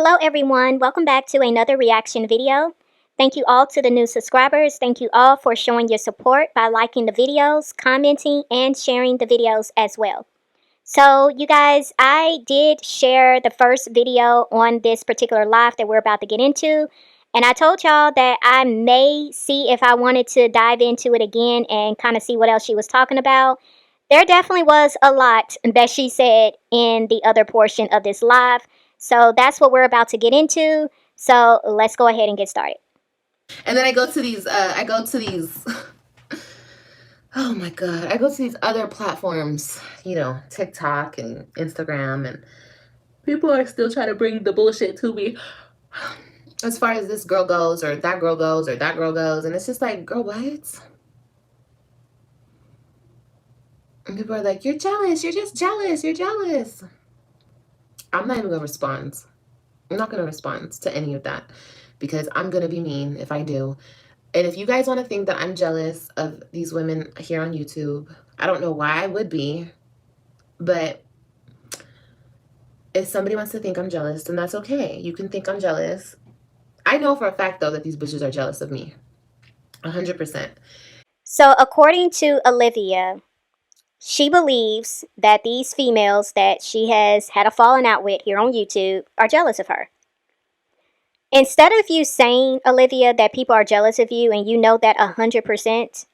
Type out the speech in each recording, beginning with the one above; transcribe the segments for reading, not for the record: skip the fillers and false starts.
Hello everyone, welcome back to another reaction video. Thank you all to the new subscribers. Thank you all for showing your support by liking the videos, commenting, and sharing the videos as well. So you guys, I did share the first video on this particular live that we're about to get into. And I told y'all that I may see if I wanted to dive into it again and kind of see what else she was talking about. There definitely was a lot that she said in the other portion of this live. So that's what we're about to get into. So let's go ahead and get started. And then I go to these, oh my God, I go to these other platforms, TikTok and Instagram, and people are still trying to bring the bullshit to me as far as this girl goes, or that girl goes, or that girl goes. And it's just like, girl, what? And people are like, you're jealous, you're just jealous, you're jealous. I'm not even gonna respond. I'm not gonna respond to any of that because I'm gonna be mean if I do. And if you guys want to think that I'm jealous of these women here on YouTube, I don't know why I would be, but if somebody wants to think I'm jealous, then that's okay. You can think I'm jealous. I know for a fact, though, that these bitches are jealous of me. 100%. So according to Olivia, she believes that these females that she has had a falling out with here on YouTube are jealous of her. Instead of you saying, Olivia, that people are jealous of you and you know that 100%,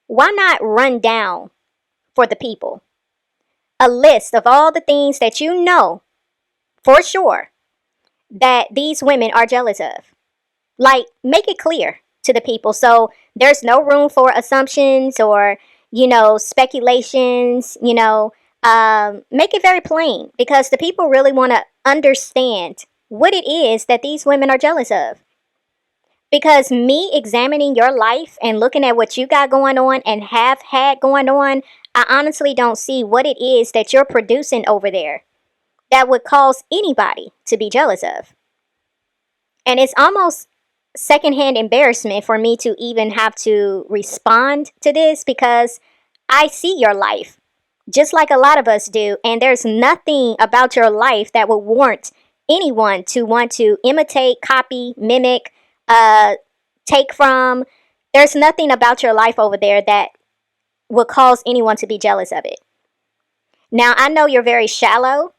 why not run down for the people a list of all the things that you know for sure that these women are jealous of? Like, make it clear to the people so there's no room for assumptions or, speculations, make it very plain because the people really want to understand what it is that these women are jealous of. Because me examining your life and looking at what you got going on and have had going on, I honestly don't see what it is that you're producing over there that would cause anybody to be jealous of. And it's almost secondhand embarrassment for me to even have to respond to this because I see your life just like a lot of us do, and there's nothing about your life that would warrant anyone to want to imitate, copy, mimic, take from. There's nothing about your life over there that would cause anyone to be jealous of it. Now, I know you're very shallow,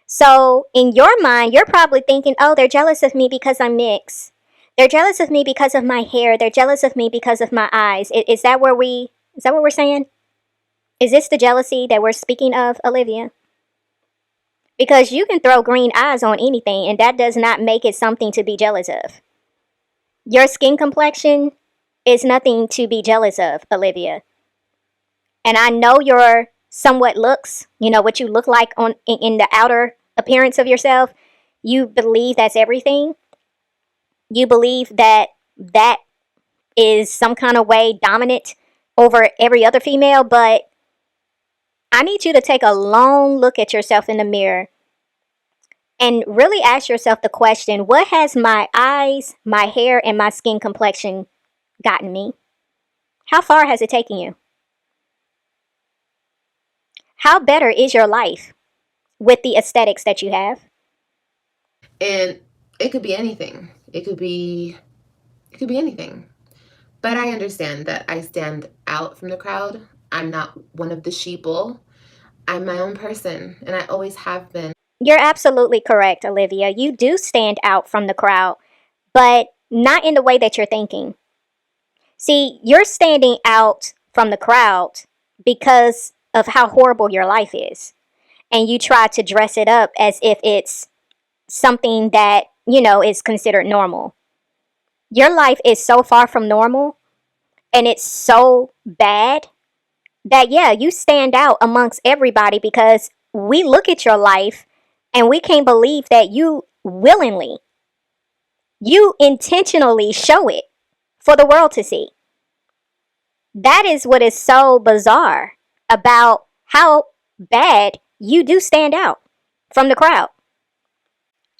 so in your mind, you're probably thinking, oh, they're jealous of me because I'm mixed. They're jealous of me because of my hair. They're jealous of me because of my eyes. Is that what we're saying? Is this the jealousy that we're speaking of, Olivia? Because you can throw green eyes on anything, and that does not make it something to be jealous of. Your skin complexion is nothing to be jealous of, Olivia. And I know your somewhat looks, what you look like in the outer appearance of yourself. You believe that's everything. You believe that that is some kind of way dominant over every other female, but I need you to take a long look at yourself in the mirror and really ask yourself the question, what has my eyes, my hair, and my skin complexion gotten me? How far has it taken you? How better is your life with the aesthetics that you have? And it could be anything. It could be anything. But I understand that I stand out from the crowd. I'm not one of the sheeple. I'm my own person, and I always have been. You're absolutely correct, Olivia. You do stand out from the crowd, but not in the way that you're thinking. See, you're standing out from the crowd because of how horrible your life is. And you try to dress it up as if it's something that, is considered normal. Your life is so far from normal and it's so bad that, yeah, you stand out amongst everybody because we look at your life and we can't believe that you willingly, you intentionally show it for the world to see. That is what is so bizarre about how bad you do stand out from the crowd.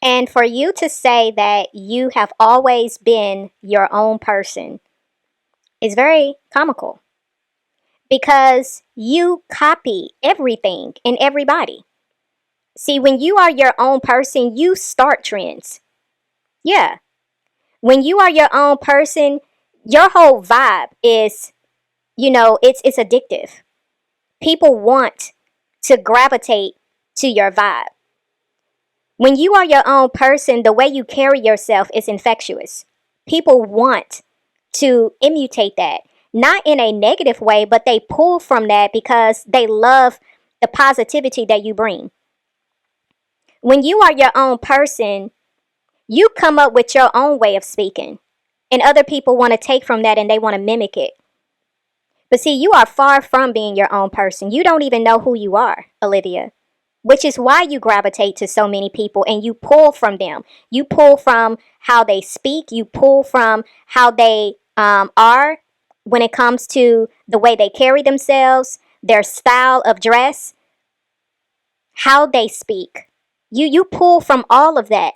And for you to say that you have always been your own person is very comical because you copy everything and everybody. See, when you are your own person, you start trends. Yeah. When you are your own person, your whole vibe is, it's addictive. People want to gravitate to your vibe. When you are your own person, the way you carry yourself is infectious. People want to imitate that. Not in a negative way, but they pull from that because they love the positivity that you bring. When you are your own person, you come up with your own way of speaking. And other people want to take from that and they want to mimic it. But see, you are far from being your own person. You don't even know who you are, Olivia. Which is why you gravitate to so many people and you pull from them. You pull from how they speak, you pull from how they are when it comes to the way they carry themselves, their style of dress, how they speak. You pull from all of that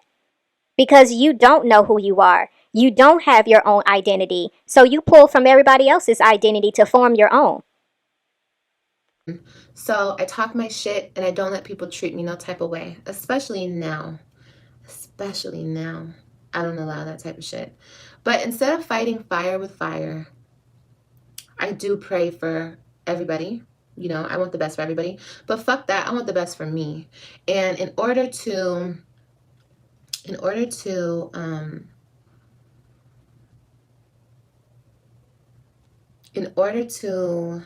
because you don't know who you are. You don't have your own identity. So you pull from everybody else's identity to form your own. So I talk my shit and I don't let people treat me no type of way, especially now. Especially now. I don't allow that type of shit. But instead of fighting fire with fire, I do pray for everybody. You know, I want the best for everybody. But fuck that. I want the best for me. And in order to in order to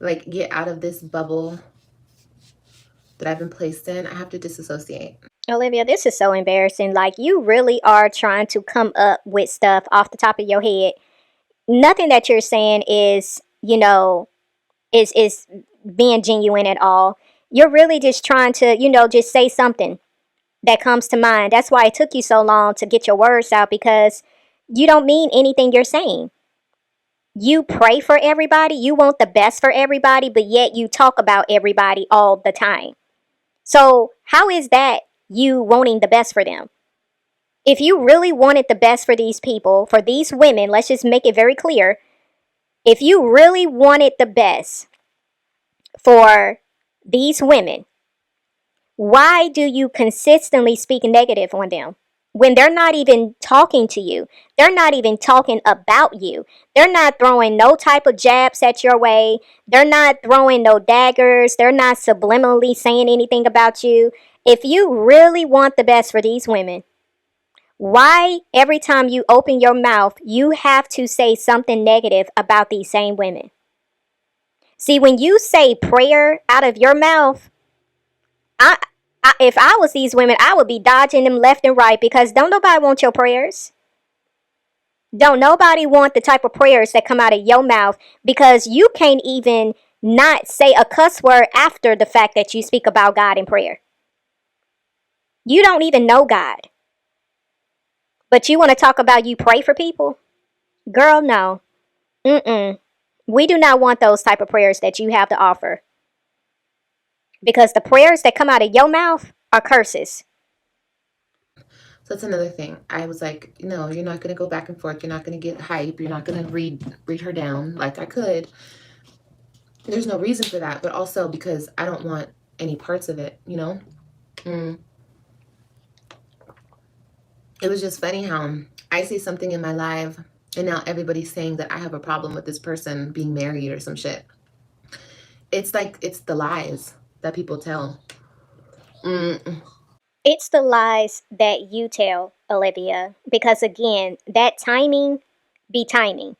like get out of this bubble that I've been placed in, I have to disassociate. Olivia, this is so embarrassing. Like, you really are trying to come up with stuff off the top of your head. Nothing that you're saying is, is being genuine at all. You're really just trying to, just say something that comes to mind. That's why it took you so long to get your words out because you don't mean anything you're saying. You pray for everybody, you want the best for everybody, but yet you talk about everybody all the time. So, how is that you wanting the best for them? If you really wanted the best for these people, for these women, let's just make it very clear. If you really wanted the best for these women, why do you consistently speak negative on them? When they're not even talking to you, they're not even talking about you. They're not throwing no type of jabs at your way. They're not throwing no daggers. They're not subliminally saying anything about you. If you really want the best for these women, why every time you open your mouth, you have to say something negative about these same women? See, when you say prayer out of your mouth, I, if I was these women, I would be dodging them left and right because don't nobody want your prayers. Don't nobody want the type of prayers that come out of your mouth because you can't even not say a cuss word after the fact that you speak about God in prayer. You don't even know God. But you want to talk about you pray for people? Girl, no. Mm-mm. We do not want those type of prayers that you have to offer. Because the prayers that come out of your mouth are curses. So that's another thing. I was like, no, you're not gonna go back and forth. You're not gonna get hype. You're not gonna read her down like I could. There's no reason for that, but also because I don't want any parts of it, you know? It was just funny how I say something in my live and now everybody's saying that I have a problem with this person being married or some shit. It's like, it's the lies that people tell. It's the lies that you tell, Olivia. Because again, that timing be timing.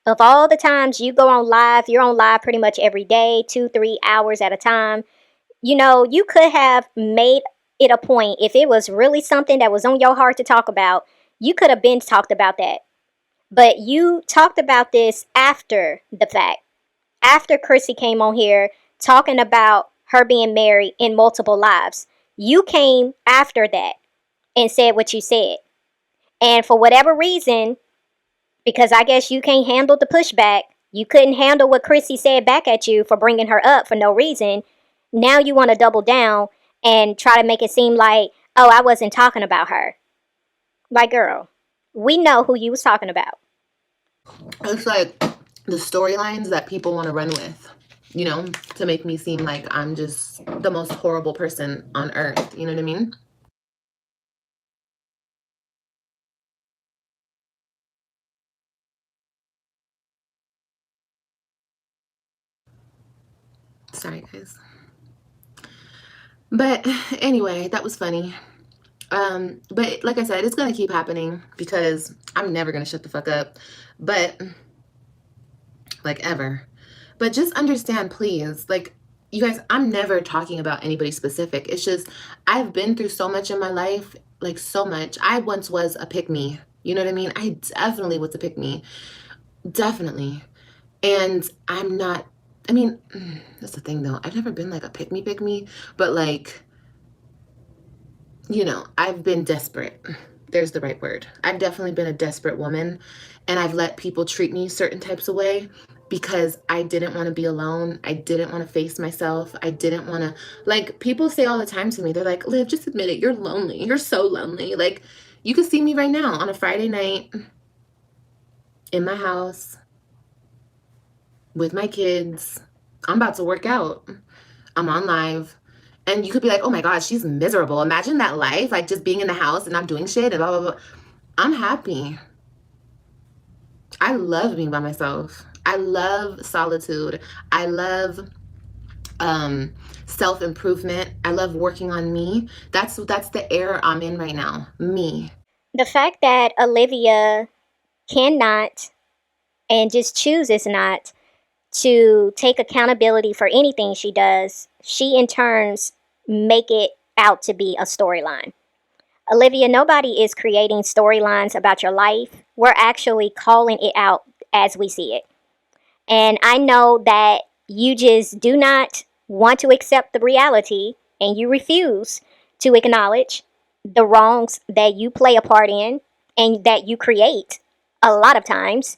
Of all the times you go on live, you're on live pretty much every day, 2-3 hours at a time. You could have made it a point if it was really something that was on your heart to talk about. You could have been talked about that. But you talked about this after the fact. After Chrissy came on here talking about her being married in multiple lives. You came after that and said what you said. And for whatever reason, because I guess you can't handle the pushback, you couldn't handle what Chrissy said back at you for bringing her up for no reason. Now you want to double down and try to make it seem like, oh, I wasn't talking about her. Like, girl, we know who you was talking about. It's like the storylines that people want to run with. you know, to make me seem like I'm just the most horrible person on earth. You know what I mean? Sorry, guys. But anyway, that was funny. But like I said, it's gonna keep happening because I'm never gonna shut the fuck up. But like ever. But just understand, please, like you guys, I'm never talking about anybody specific. It's just I've been through so much in my life, like so much. I once was a pick me. You know what I mean? I definitely was a pick me. Definitely. And I'm not, I mean, that's the thing though. I've never been like a pick me, but like, you know, I've been desperate. There's the right word. I've definitely been a desperate woman, and I've let people treat me certain types of way because I didn't want to be alone. I didn't want to face myself. I didn't want to, like, people say all the time to me, they're like, Liv, just admit it. You're lonely. You're so lonely. Like, you can see me right now on a Friday night in my house with my kids. I'm about to work out. I'm on live. And you could be like, oh my God, she's miserable. Imagine that life, like just being in the house and not doing shit and blah, blah, blah. I'm happy. I love being by myself. I love solitude. I love self-improvement. I love working on me. That's the era I'm in right now. Me. The fact that Olivia cannot and just chooses not to take accountability for anything she does, she in turns make it out to be a storyline. Olivia, nobody is creating storylines about your life. We're actually calling it out as we see it. And I know that you just do not want to accept the reality and you refuse to acknowledge the wrongs that you play a part in and that you create a lot of times.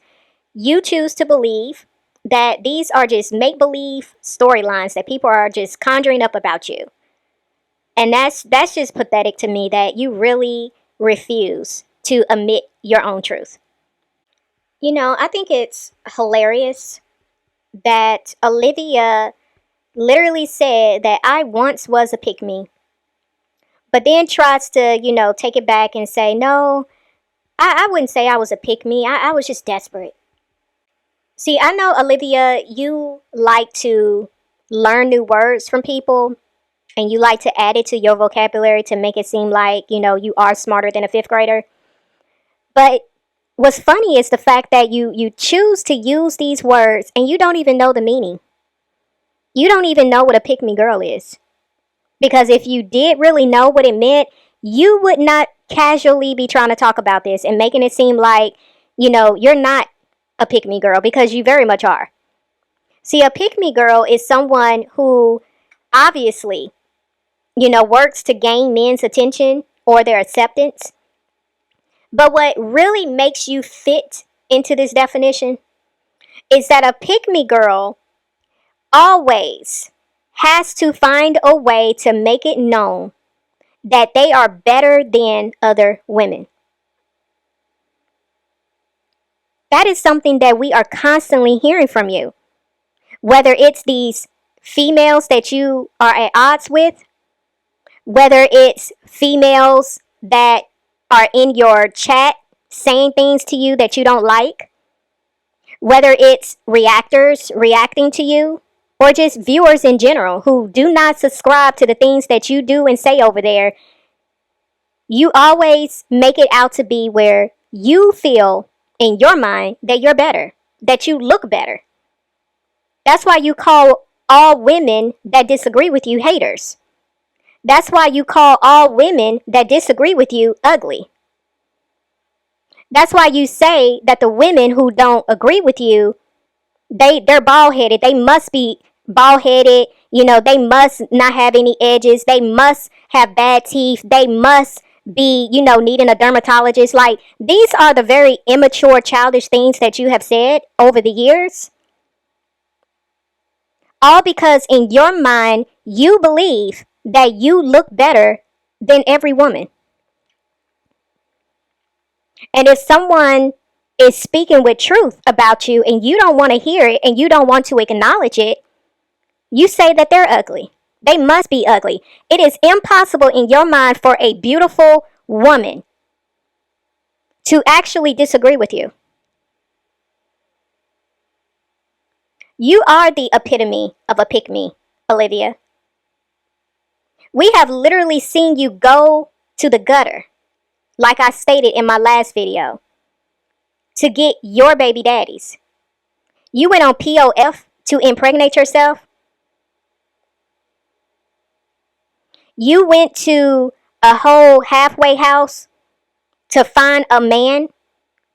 You choose to believe that these are just make believe storylines that people are just conjuring up about you. And that's just pathetic to me that you really refuse to admit your own truth. You know, I think it's hilarious that Olivia literally said that I once was a pick me, but then tries to, take it back and say, no, I wouldn't say I was a pick me. I was just desperate. See, I know, Olivia, you like to learn new words from people and you like to add it to your vocabulary to make it seem like, you are smarter than a fifth grader. But what's funny is the fact that you choose to use these words and you don't even know the meaning. You don't even know what a pick me girl is. Because if you did really know what it meant, you would not casually be trying to talk about this and making it seem like, you're not a pick me girl because you very much are. See, a pick me girl is someone who obviously, works to gain men's attention or their acceptance. But what really makes you fit into this definition is that a pick me girl always has to find a way to make it known that they are better than other women. That is something that we are constantly hearing from you. Whether it's these females that you are at odds with, whether it's females that are in your chat saying things to you that you don't like, whether it's reactors reacting to you, or just viewers in general who do not subscribe to the things that you do and say over there, you always make it out to be where you feel in your mind that you're better, that you look better. That's why you call all women that disagree with you haters. That's why you call all women that disagree with you ugly. That's why you say that the women who don't agree with you, they're bald headed. They must be bald headed. They must not have any edges. They must have bad teeth. They must be, needing a dermatologist. Like, these are the very immature, childish things that you have said over the years. All because in your mind, you believe that you look better than every woman. And if someone is speaking with truth about you and you don't want to hear it and you don't want to acknowledge it, You say that they're ugly. They must be ugly. It is impossible in your mind for a beautiful woman to actually disagree with you. You are the epitome of a pick me, Olivia. We have literally seen you go to the gutter, like I stated in my last video, to get your baby daddies. You went on POF to impregnate yourself. You went to a whole halfway house to find a man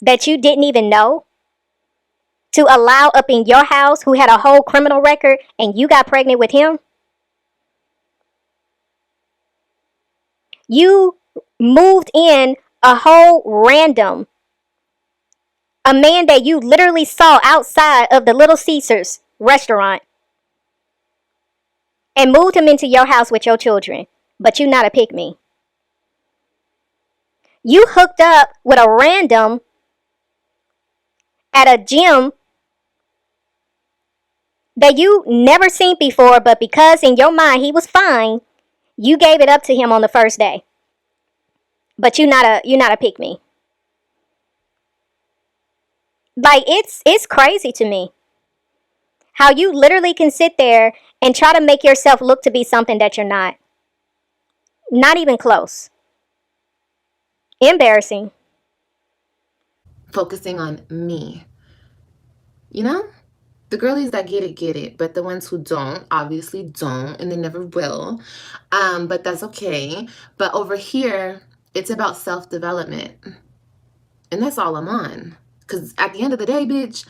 that you didn't even know to allow up in your house who had a whole criminal record and you got pregnant with him. You moved in a whole random, a man that you literally saw outside of the Little Caesars restaurant and moved him into your house with your children, but you not a pick me. You hooked up with a random at a gym that you never seen before, but because in your mind he was fine, you gave it up to him on the first day. But you not a pick me. Like it's crazy to me how you literally can sit there and try to make yourself look to be something that you're not. Not even close. Embarrassing. Focusing on me. You know? The girlies that get it. But the ones who don't, obviously don't, and they never will. But that's okay. But over here, it's about self-development. And that's all I'm on. Because at the end of the day, bitch,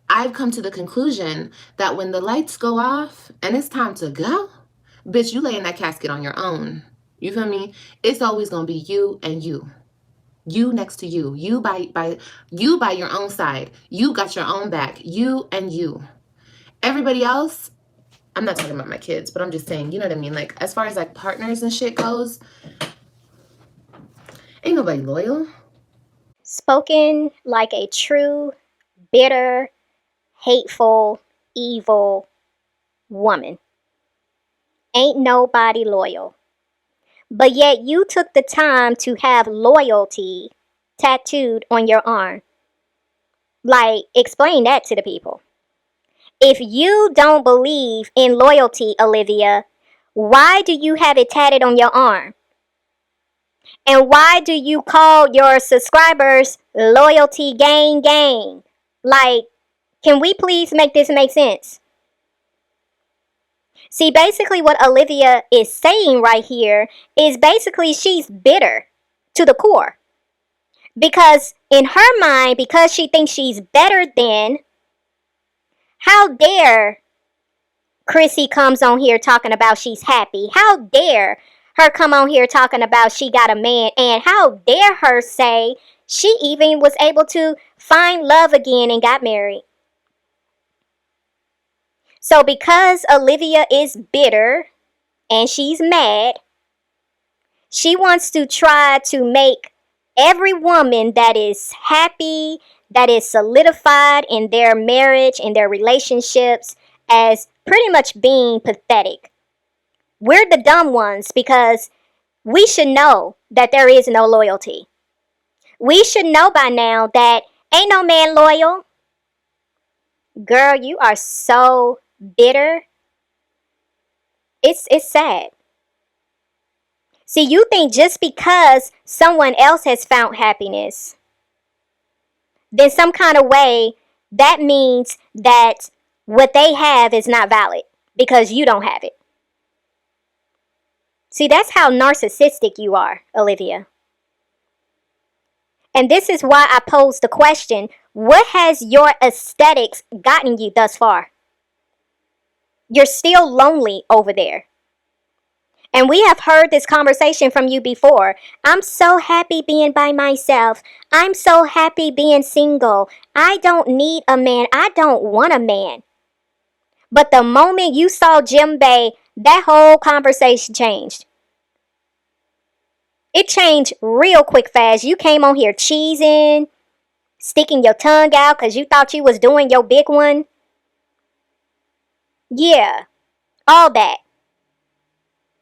I've come to the conclusion that when the lights go off and it's time to go, bitch, you lay in that casket on your own. You feel me? It's always gonna be you and you. You next to you. You by your own side. You got your own back. You and you. Everybody else, I'm not talking about my kids, but I'm just saying, you know what I mean? Like, as far as like partners and shit goes, ain't nobody loyal. Spoken like a true, bitter, hateful, evil woman. Ain't nobody loyal. But yet you took the time to have loyalty tattooed on your arm. Like, explain that to the people. If you don't believe in loyalty, Olivia, why do you have it tatted on your arm? And why do you call your subscribers loyalty gang gang? Like, can we please make this make sense? See, basically what Olivia is saying right here is basically she's bitter to the core. Because in her mind, because she thinks she's better than, how dare Chrissy comes on here talking about she's happy? How dare her come on here talking about she got a man? And how dare her say she even was able to find love again and got married? So because Olivia is bitter and she's mad, she wants to try to make every woman that is happy, that is solidified in their marriage, in their relationships, as pretty much being pathetic. We're the dumb ones because we should know that there is no loyalty. We should know by now that ain't no man loyal. Girl, you are so bitter. It's sad. See, you think just because someone else has found happiness, then some kind of way that means that what they have is not valid because you don't have it. See, that's how narcissistic you are, Olivia. And this is why I posed the question, what has your aesthetics gotten you thus far? You're still lonely over there. And we have heard this conversation from you before. I'm so happy being by myself. I'm so happy being single. I don't need a man. I don't want a man. But the moment you saw Jim Bay, that whole conversation changed. It changed real quick fast. You came on here cheesing, sticking your tongue out because you thought you was doing your big one. Yeah. All that.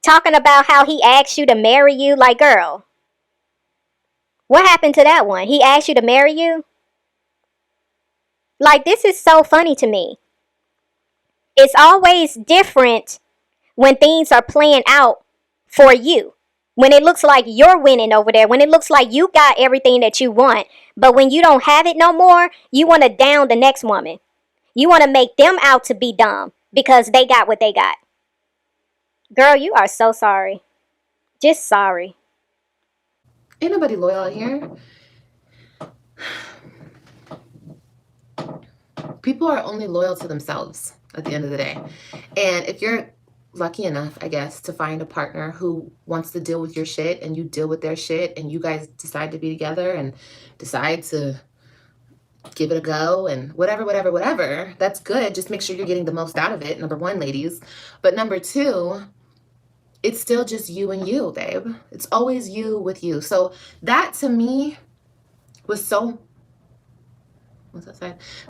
Talking about how he asked you to marry you. Like, girl, what happened to that one? He asked you to marry you? Like, this is so funny to me. It's always different when things are playing out for you. When it looks like you're winning over there, when it looks like you got everything that you want, but when you don't have it no more, you want to down the next woman. You want to make them out to be dumb because they got what they got. Girl, you are so sorry. Just sorry. Ain't nobody loyal out here. People are only loyal to themselves at the end of the day. And if you're lucky enough, I guess, to find a partner who wants to deal with your shit and you deal with their shit and you guys decide to be together and decide to give it a go and whatever, that's good. Just make sure you're getting the most out of it, number one, ladies. But number two, it's still just you and you, babe. It's always you with you. So that to me was so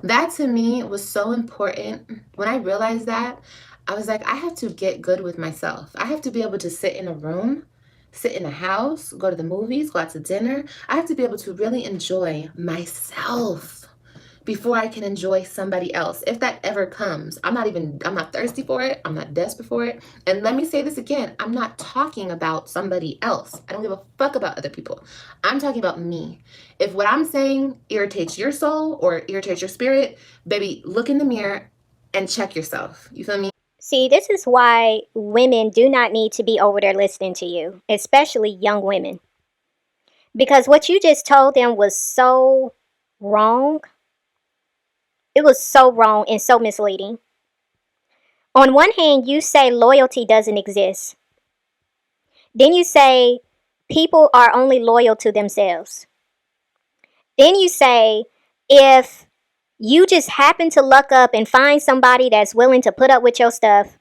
that to me was so important. When I realized that, I was like, I have to get good with myself. I have to be able to sit in a room, sit in a house, go to the movies, go out to dinner. I have to be able to really enjoy myself before I can enjoy somebody else. If that ever comes, I'm not thirsty for it. I'm not desperate for it. And let me say this again, I'm not talking about somebody else. I don't give a fuck about other people. I'm talking about me. If what I'm saying irritates your soul or irritates your spirit, baby, look in the mirror and check yourself. You feel me? See, this is why women do not need to be over there listening to you, especially young women. Because what you just told them was so wrong. It was so wrong and so misleading. On one hand, you say loyalty doesn't exist. Then you say people are only loyal to themselves. Then you say if you just happen to luck up and find somebody that's willing to put up with your stuff,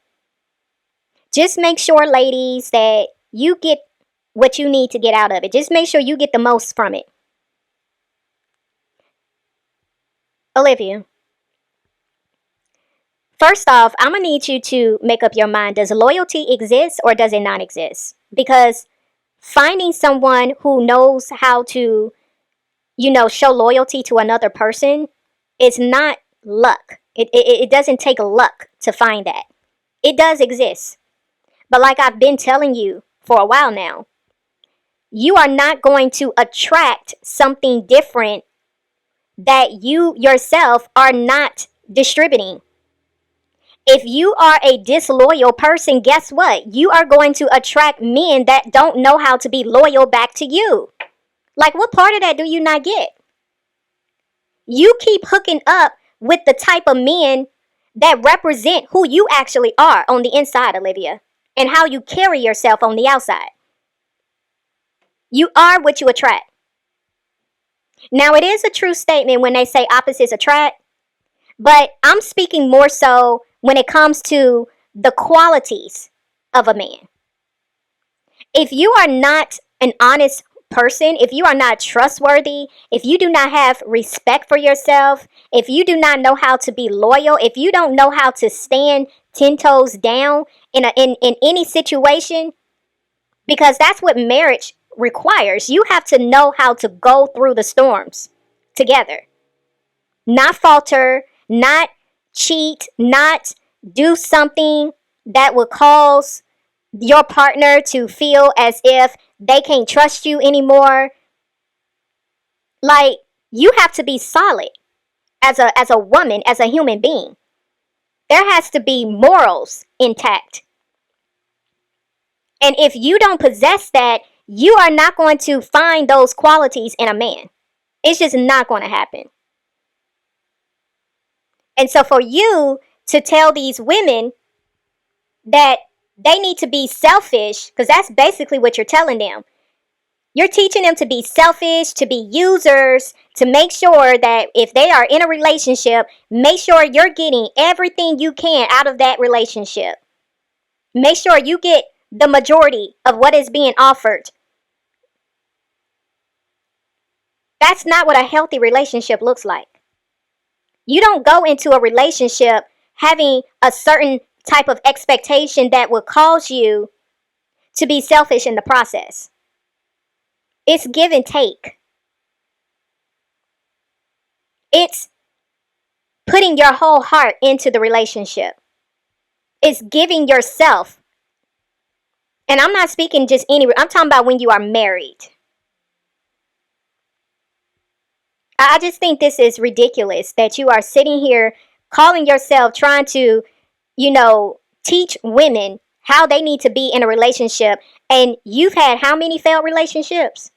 just make sure, ladies, that you get what you need to get out of it. Just make sure you get the most from it. Olivia, first off, I'm going to need you to make up your mind. Does loyalty exist or does it not exist? Because finding someone who knows how to, show loyalty to another person is not luck. It doesn't take luck to find that. It does exist. But like I've been telling you for a while now, you are not going to attract something different that you yourself are not distributing. If you are a disloyal person, guess what? You are going to attract men that don't know how to be loyal back to you. Like, what part of that do you not get? You keep hooking up with the type of men that represent who you actually are on the inside, Olivia, and how you carry yourself on the outside. You are what you attract. Now, it is a true statement when they say opposites attract, but I'm speaking more so when it comes to the qualities of a man. If you are not an honest person, if you are not trustworthy, if you do not have respect for yourself, if you do not know how to be loyal, if you don't know how to stand 10 toes down in any situation, because that's what marriage requires. You have to know how to go through the storms together. Not falter, not cheat, not do something that would cause your partner to feel as if they can't trust you anymore. Like, you have to be solid as a woman, as a human being. There has to be morals intact. And if you don't possess that, you are not going to find those qualities in a man. It's just not going to happen. And so for you to tell these women that they need to be selfish, because that's basically what you're telling them. You're teaching them to be selfish, to be users, to make sure that if they are in a relationship, make sure you're getting everything you can out of that relationship. Make sure you get the majority of what is being offered. That's not what a healthy relationship looks like. You don't go into a relationship having a certain type of expectation that would cause you to be selfish in the process. It's give and take. It's putting your whole heart into the relationship. It's giving yourself. And I'm not speaking just I'm talking about when you are married. I just think this is ridiculous that you are sitting here calling yourself trying to, teach women how they need to be in a relationship. And you've had how many failed relationships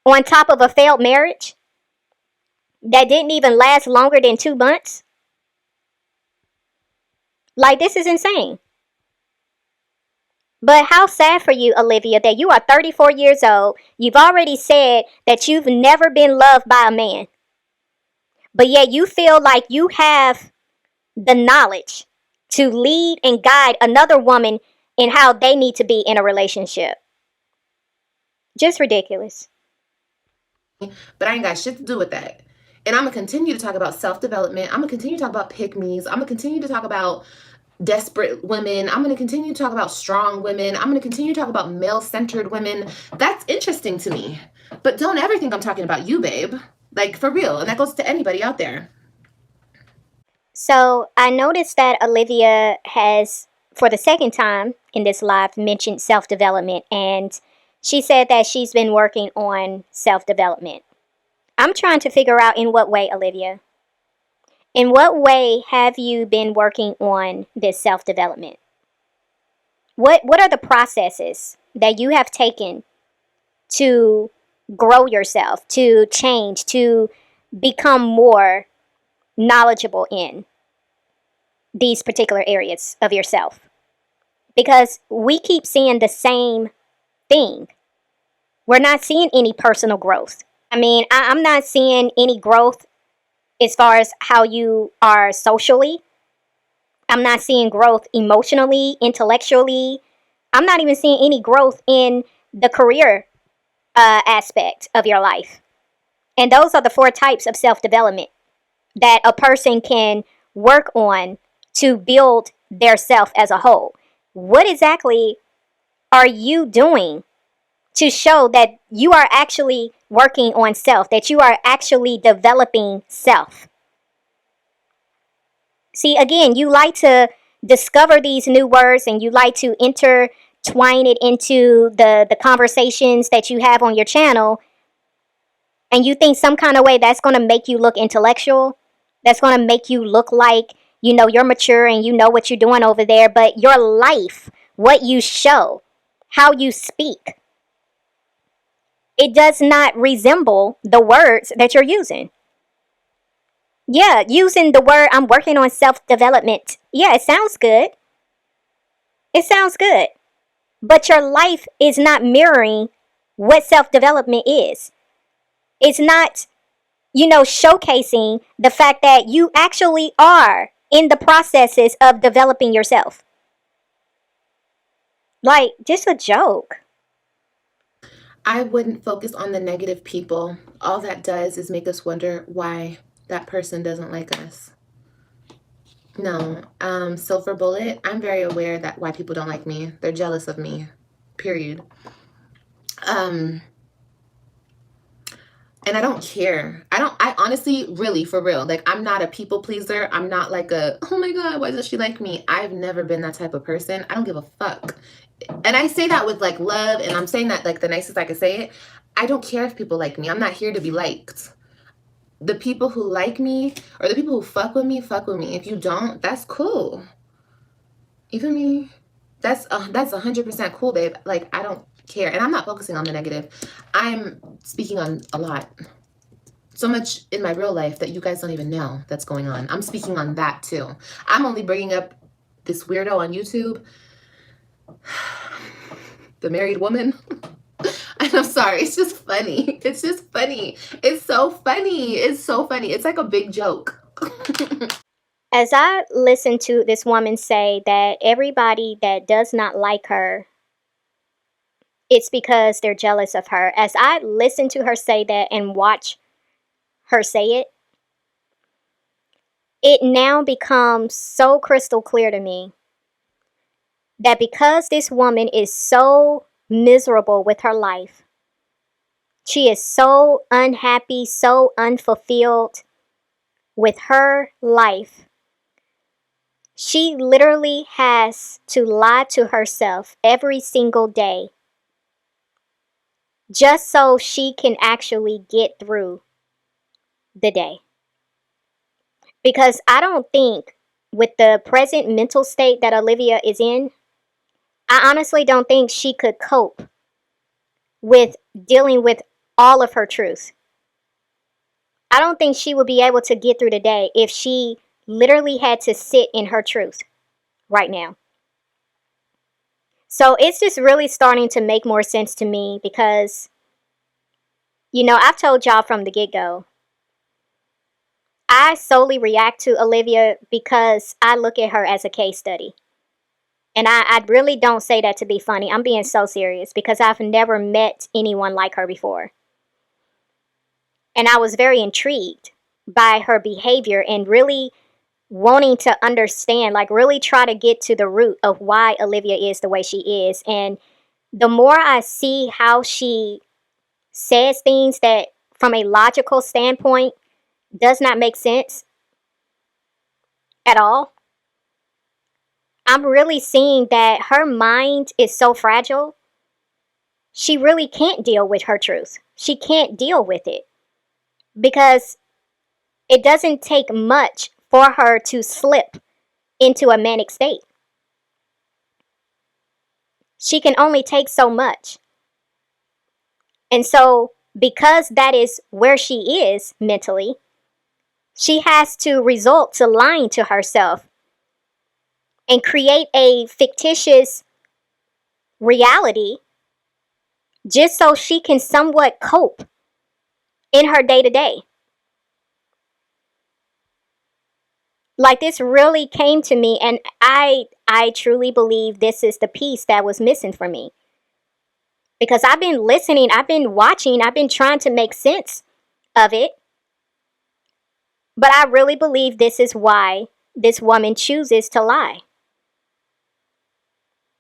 on top of a failed marriage that didn't even last longer than 2 months? Like, this is insane. But how sad for you, Olivia, that you are 34 years old. You've already said that you've never been loved by a man. But yet you feel like you have the knowledge to lead and guide another woman in how they need to be in a relationship. Just ridiculous. But I ain't got shit to do with that. And I'm gonna continue to talk about self-development. I'm gonna continue to talk about pick-me's. I'm gonna continue to talk about desperate women. I'm gonna continue to talk about strong women. I'm gonna continue to talk about male-centered women. That's interesting to me. But don't ever think I'm talking about you, babe. Like, for real. And that goes to anybody out there. So I noticed that Olivia has, for the second time in this live, mentioned self development, and she said that she's been working on self development. I'm trying to figure out in what way, Olivia. In what way have you been working on this self development? What are the processes that you have taken to grow yourself, to change, to become more knowledgeable in these particular areas of yourself? Because we keep seeing the same thing. We're not seeing any personal growth. I mean, I'm not seeing any growth as far as how you are socially. I'm not seeing growth emotionally, intellectually. I'm not even seeing any growth in the career aspect of your life. And those are the 4 types of self development that a person can work on to build their self as a whole. What exactly are you doing to show that you are actually working on self, that you are actually developing self? See, again, you like to discover these new words and you like to intertwine it into the conversations that you have on your channel. And you think some kind of way that's going to make you look intellectual. That's going to make you look like, you're mature and you know what you're doing over there. But your life, what you show, how you speak, it does not resemble the words that you're using. Yeah, using the word, I'm working on self-development. Yeah, it sounds good. It sounds good. But your life is not mirroring what self-development is. It's not, showcasing the fact that you actually are in the processes of developing yourself. Like, just a joke. I wouldn't focus on the negative people. All that does is make us wonder why that person doesn't like us. No, silver bullet. I'm very aware that why people don't like me. They're jealous of me. Period. And I don't care. I honestly, really, for real, like, I'm not a people pleaser. I'm not like oh my God, why doesn't she like me? I've never been that type of person. I don't give a fuck. And I say that with like love, and I'm saying that like the nicest I could say it. I don't care if people like me. I'm not here to be liked. The people who like me or the people who fuck with me, fuck with me. If you don't, that's cool. You feel me? That's 100% cool, babe. Like, I don't care. And I'm not focusing on the negative. I'm speaking on a lot. So much in my real life that you guys don't even know that's going on. I'm speaking on that too. I'm only bringing up this weirdo on YouTube, the married woman. And I'm sorry, it's just funny. It's just funny. It's so funny. It's so funny. It's like a big joke. As I listen to this woman say that everybody that does not like her, it's because they're jealous of her. As I listen to her say that and watch her say it, it now becomes so crystal clear to me that because this woman is so miserable with her life, she is so unhappy, so unfulfilled with her life, she literally has to lie to herself every single day just so she can actually get through the day. Because I don't think, with the present mental state that Olivia is in, I honestly don't think she could cope with dealing with all of her truth. I don't think she would be able to get through the day if she literally had to sit in her truth right now. So it's just really starting to make more sense to me because, I've told y'all from the get go, I solely react to Olivia because I look at her as a case study. And I really don't say that to be funny. I'm being so serious because I've never met anyone like her before. And I was very intrigued by her behavior and really wanting to understand, like, really try to get to the root of why Olivia is the way she is. And the more I see how she says things that, from a logical standpoint, does not make sense at all, I'm really seeing that her mind is so fragile. She really can't deal with her truth. She can't deal with it because it doesn't take much for her to slip into a manic state. She can only take so much. And so, because that is where she is mentally, she has to resort to lying to herself and create a fictitious reality just so she can somewhat cope in her day to day. Like, this really came to me, and I truly believe this is the piece that was missing for me. Because I've been listening, I've been watching, I've been trying to make sense of it. But I really believe this is why this woman chooses to lie.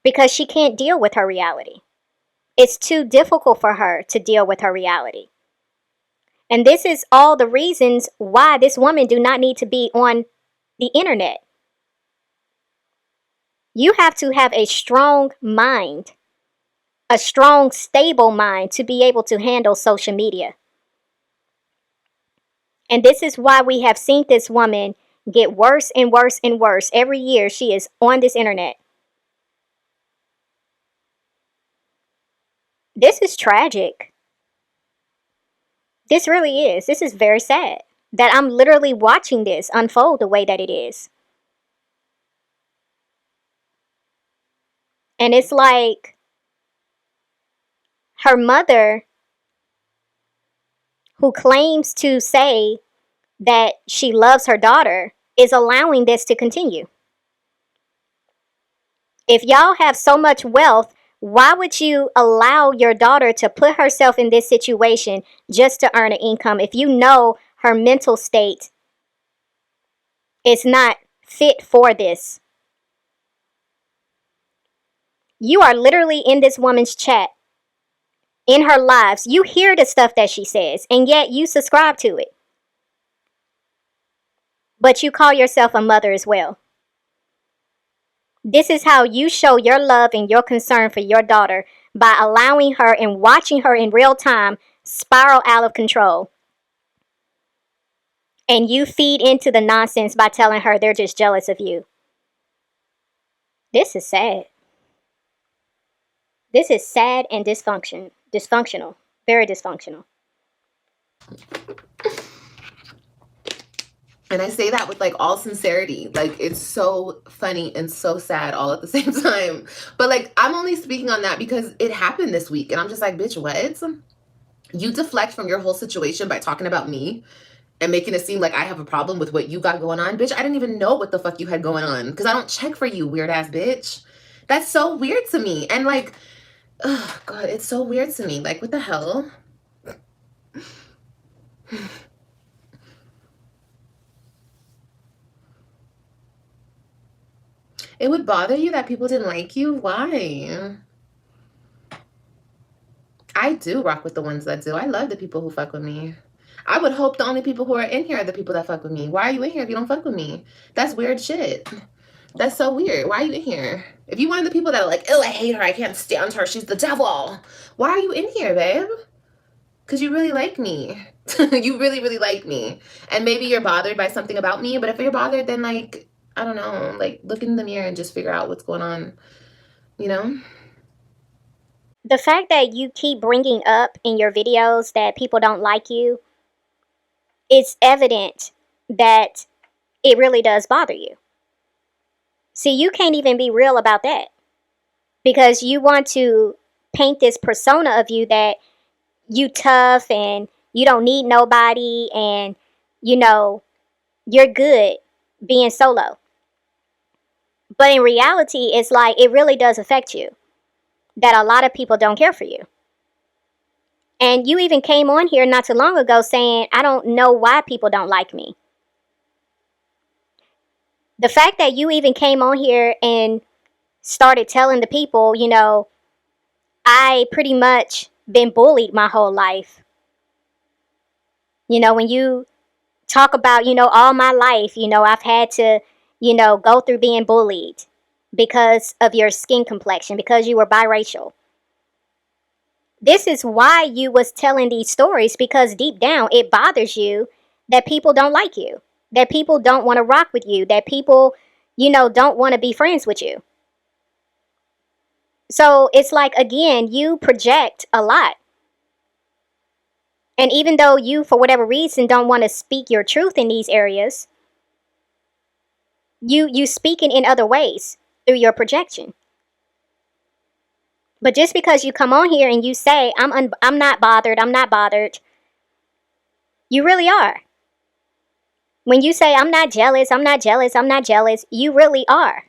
Because she can't deal with her reality. It's too difficult for her to deal with her reality. And this is all the reasons why this woman do not need to be on the internet. You have to have a strong mind, a strong, stable mind to be able to handle social media. And this is why we have seen this woman get worse and worse and worse every year she is on this internet. This is tragic. This really is. This is very sad that I'm literally watching this unfold the way that it is. And it's like her mother, who claims to say that she loves her daughter, is allowing this to continue. If y'all have so much wealth, why would you allow your daughter to put herself in this situation just to earn an income if you know her mental state is not fit for this? You are literally in this woman's chat, in her lives. You hear the stuff that she says, and yet you subscribe to it. But you call yourself a mother as well. This is how you show your love and your concern for your daughter, by allowing her and watching her in real time spiral out of control. And you feed into the nonsense by telling her they're just jealous of you. This is sad. This is sad and dysfunctional. Very dysfunctional. And I say that with like all sincerity. Like, it's so funny and so sad all at the same time. But like, I'm only speaking on that because it happened this week. And I'm just like, bitch, what? You deflect from your whole situation by talking about me and making it seem like I have a problem with what you got going on. Bitch, I didn't even know what the fuck you had going on because I don't check for you, weird ass bitch. That's so weird to me. And like, oh God, it's so weird to me. Like, what the hell? It would bother you that people didn't like you? Why? I do rock with the ones that do. I love the people who fuck with me. I would hope the only people who are in here are the people that fuck with me. Why are you in here if you don't fuck with me? That's weird shit. That's so weird. Why are you in here? If you one of the people that are like, oh, I hate her, I can't stand her, she's the devil. Why are you in here, babe? Because you really like me. You really, really like me. And maybe you're bothered by something about me, but if you're bothered, then like, I don't know, like look in the mirror and just figure out what's going on, you know? The fact that you keep bringing up in your videos that people don't like you, it's evident that it really does bother you. See, you can't even be real about that because you want to paint this persona of you that you tough and you don't need nobody and you know you're good being solo. But in reality, it's like it really does affect you that a lot of people don't care for you. And you even came on here not too long ago saying, I don't know why people don't like me. The fact that you even came on here and started telling the people, I pretty much been bullied my whole life. When you talk about, all my life, I've had to, go through being bullied because of your skin complexion, because you were biracial. This is why you was telling these stories, because deep down it bothers you that people don't like you, that people don't want to rock with you, that people, don't want to be friends with you. So it's like, again, you project a lot. And even though you, for whatever reason, don't want to speak your truth in these areas, you speaking in other ways through your projection. But just because you come on here and you say, I'm not bothered, you really are. When you say, I'm not jealous, you really are.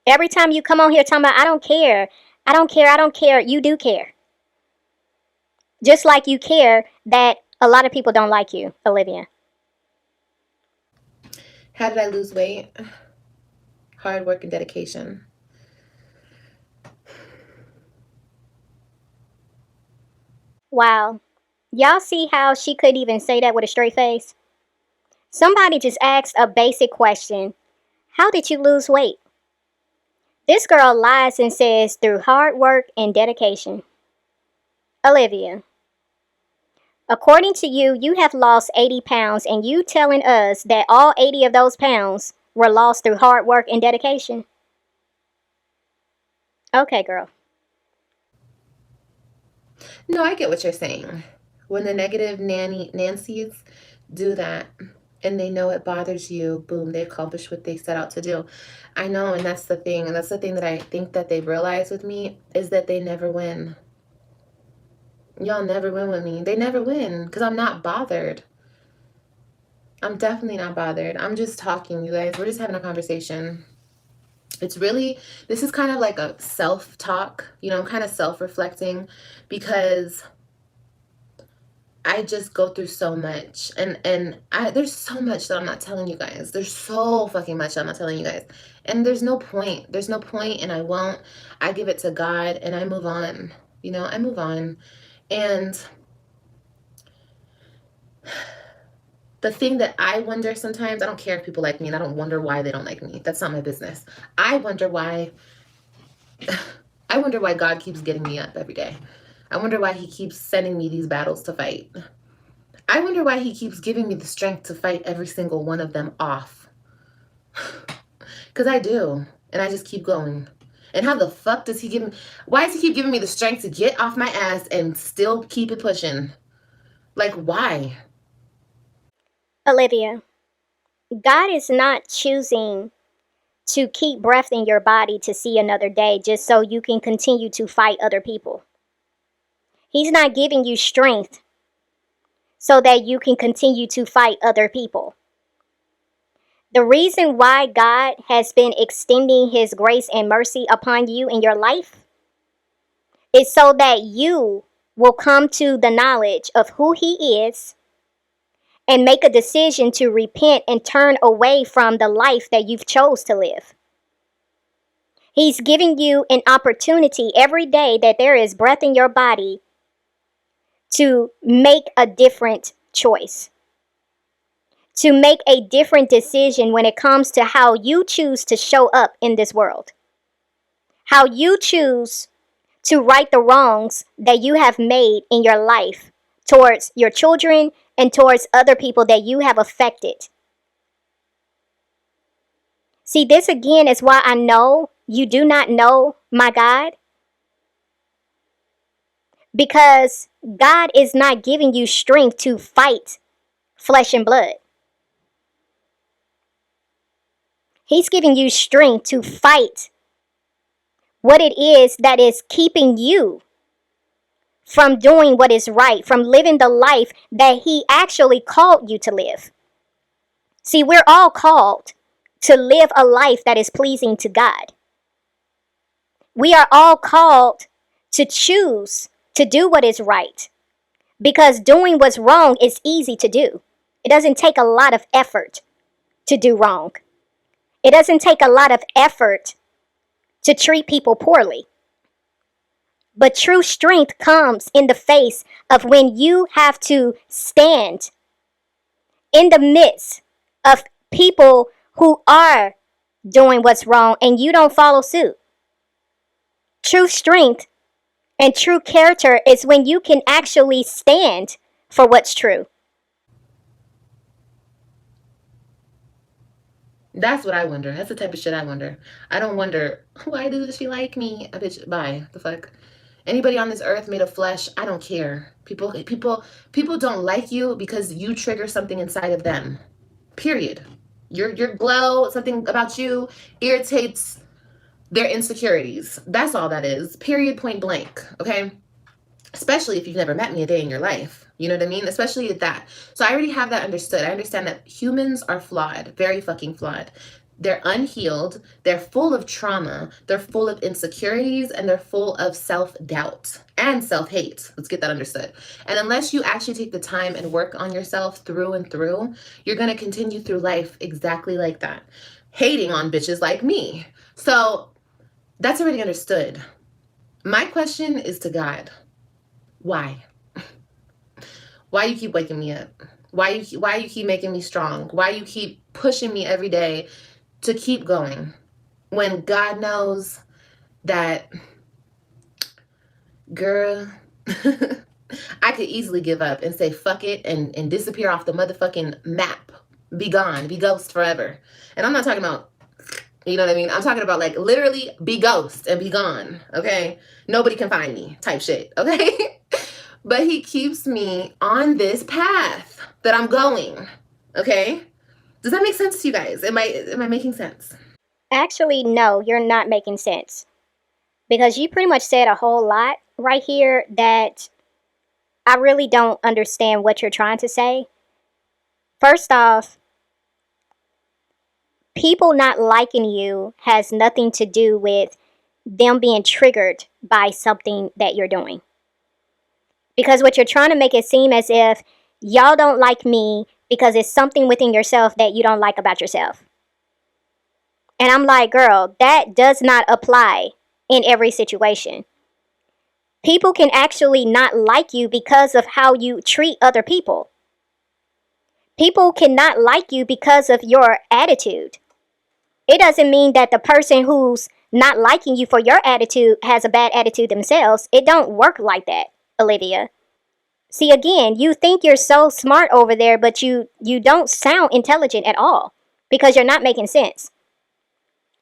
Every time you come on here talking about, I don't care, you do care. Just like you care that a lot of people don't like you, Olivia. How did I lose weight? Hard work and dedication. Wow. Y'all see how she could even say that with a straight face? Somebody just asked a basic question. How did you lose weight? This girl lies and says through hard work and dedication. Olivia, according to you, you have lost 80 pounds, and you telling us that all 80 of those pounds were lost through hard work and dedication? Okay, girl. No, I get what you're saying. When the negative Nancy's do that and they know it bothers you, boom, they accomplish what they set out to do. I know, and that's the thing. And that's the thing that I think that they've realized with me is that they never win. Y'all never win with me. They never win because I'm not bothered. I'm definitely not bothered. I'm just talking, you guys. We're just having a conversation. It's really, this is kind of like a self-talk. I'm kind of self-reflecting because I just go through so much, and there's so much that I'm not telling you guys. There's so fucking much that I'm not telling you guys, and there's no point. There's no point, and I won't. I give it to God, and I move on. I move on, and the thing that I wonder sometimes, I don't care if people like me, and I don't wonder why they don't like me. That's not my business. I wonder why. I wonder why God keeps getting me up every day. I wonder why He keeps sending me these battles to fight. I wonder why He keeps giving me the strength to fight every single one of them off. Because I do. And I just keep going. And how the fuck does He give me... Why does He keep giving me the strength to get off my ass and still keep it pushing? Like, why? Olivia, God is not choosing to keep breath in your body to see another day just so you can continue to fight other people. He's not giving you strength so that you can continue to fight other people. The reason why God has been extending His grace and mercy upon you in your life is so that you will come to the knowledge of who He is and make a decision to repent and turn away from the life that you've chose to live. He's giving you an opportunity every day that there is breath in your body to make a different choice, to make a different decision when it comes to how you choose to show up in this world, how you choose to right the wrongs that you have made in your life towards your children and towards other people that you have affected. See, this again is why I know you do not know my God, because God is not giving you strength to fight flesh and blood. He's giving you strength to fight what it is that is keeping you from doing what is right, from living the life that He actually called you to live. See, we're all called to live a life that is pleasing to God. We are all called to choose to do what is right, because doing what's wrong is easy to do. It doesn't take a lot of effort to do wrong. It doesn't take a lot of effort to treat people poorly. But true strength comes in the face of when you have to stand in the midst of people who are doing what's wrong and you don't follow suit. True strength and true character is when you can actually stand for what's true. That's what I wonder. That's the type of shit I wonder. I don't wonder, why does she like me? A bitch, bye. The fuck? Anybody on this earth made of flesh, I don't care. People don't like you because you trigger something inside of them. Period. Your glow, something about you irritates their insecurities. That's all that is. Period, point blank. Okay? Especially if you've never met me a day in your life. You know what I mean? Especially at that. So I already have that understood. I understand that humans are flawed, very fucking flawed. They're unhealed, they're full of trauma, they're full of insecurities, and they're full of self-doubt and self-hate. Let's get that understood. And unless you actually take the time and work on yourself through and through, you're going to continue through life exactly like that, hating on bitches like me. So that's already understood. My question is to God. Why? Why you keep waking me up? Why you keep making me strong? Why you keep pushing me every day to keep going when God knows that, girl, I could easily give up and say fuck it and disappear off the motherfucking map. Be gone, be ghost forever. And I'm not talking about, you know what I mean? I'm talking about like literally be ghost and be gone, okay? Nobody can find me type shit, okay? But He keeps me on this path that I'm going, okay? Does that make sense to you guys? Am I making sense? Actually, no, you're not making sense. Because you pretty much said a whole lot right here that I really don't understand what you're trying to say. First off, people not liking you has nothing to do with them being triggered by something that you're doing. Because what you're trying to make it seem as if y'all don't like me because it's something within yourself that you don't like about yourself. And I'm like, girl, that does not apply in every situation. People can actually not like you because of how you treat other people. People cannot like you because of your attitude. It doesn't mean that the person who's not liking you for your attitude has a bad attitude themselves. It don't work like that, Olivia. See, again, you think you're so smart over there, but you don't sound intelligent at all because you're not making sense.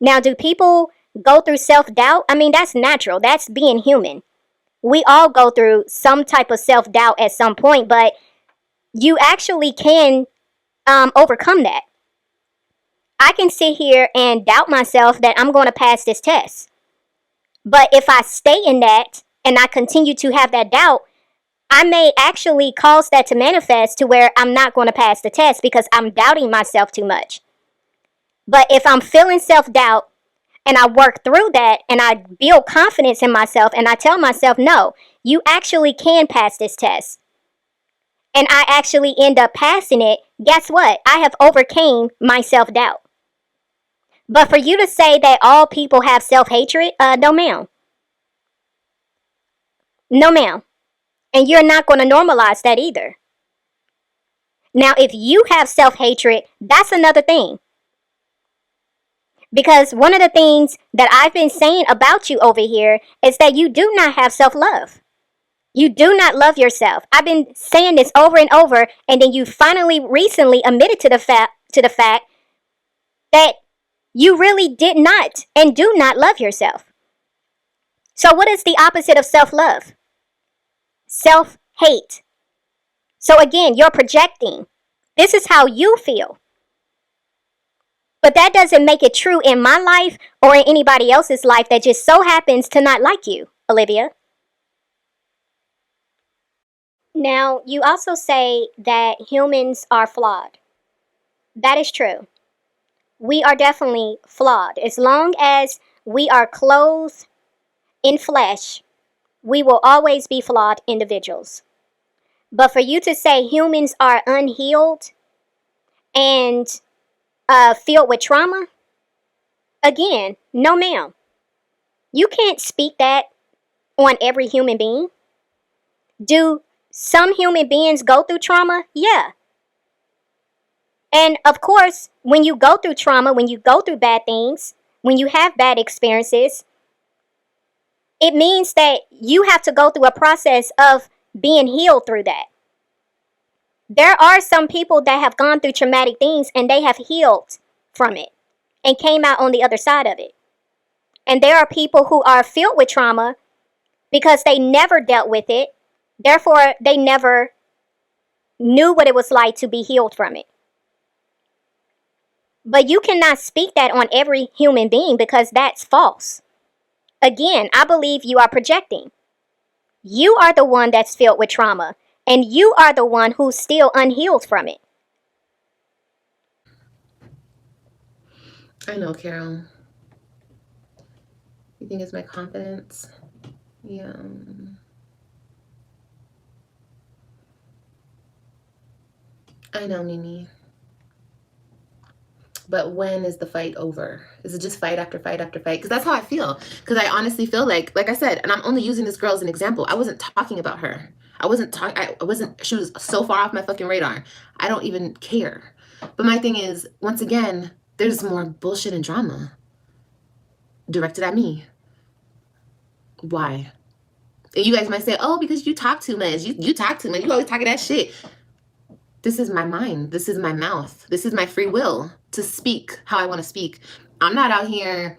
Now, do people go through self-doubt? I mean, that's natural. That's being human. We all go through some type of self-doubt at some point, but you actually can overcome that. I can sit here and doubt myself that I'm going to pass this test. But if I stay in that and I continue to have that doubt, I may actually cause that to manifest to where I'm not going to pass the test because I'm doubting myself too much. But if I'm feeling self-doubt and I work through that and I build confidence in myself and I tell myself, no, you actually can pass this test. and I actually end up passing it, guess what? I have overcame my self-doubt. But for you to say that all people have self-hatred, no ma'am. No ma'am. And you're not going to normalize that either. Now, if you have self-hatred, that's another thing. Because one of the things that I've been saying about you over here is that you do not have self-love. You do not love yourself. I've been saying this over and over, and then you finally recently admitted to the fact that you really did not and do not love yourself. So what is the opposite of self-love? Self-hate. So again, you're projecting. This is how you feel. But that doesn't make it true in my life or in anybody else's life that just so happens to not like you, Olivia. Now, you also say that humans are flawed. That is true. We are definitely flawed. As long as we are clothed in flesh, we will always be flawed individuals. But for you to say humans are unhealed and filled with trauma, again, no ma'am. You can't speak that on every human being. Do some human beings go through trauma? Yeah. And of course, when you go through trauma, when you go through bad things, when you have bad experiences, it means that you have to go through a process of being healed through that. There are some people that have gone through traumatic things and they have healed from it and came out on the other side of it. And there are people who are filled with trauma because they never dealt with it. Therefore, they never knew what it was like to be healed from it. But you cannot speak that on every human being because that's false. Again, I believe you are projecting. You are the one that's filled with trauma, and you are the one who's still unhealed from it. I know, Carol. You think it's my confidence? Yeah. I know, Mimi. But when is the fight over? Is it just fight after fight after fight? Because that's how I feel. Because I honestly feel like I said, and I'm only using this girl as an example. I wasn't talking about her. I wasn't talking. I wasn't. She was so far off my fucking radar. I don't even care. But my thing is, once again, there's more bullshit and drama directed at me. Why? And you guys might say, "Oh, because you talk too much. You talk too much. You always talking that shit." This is my mind. This is my mouth. This is my free will to speak how I want to speak. I'm not out here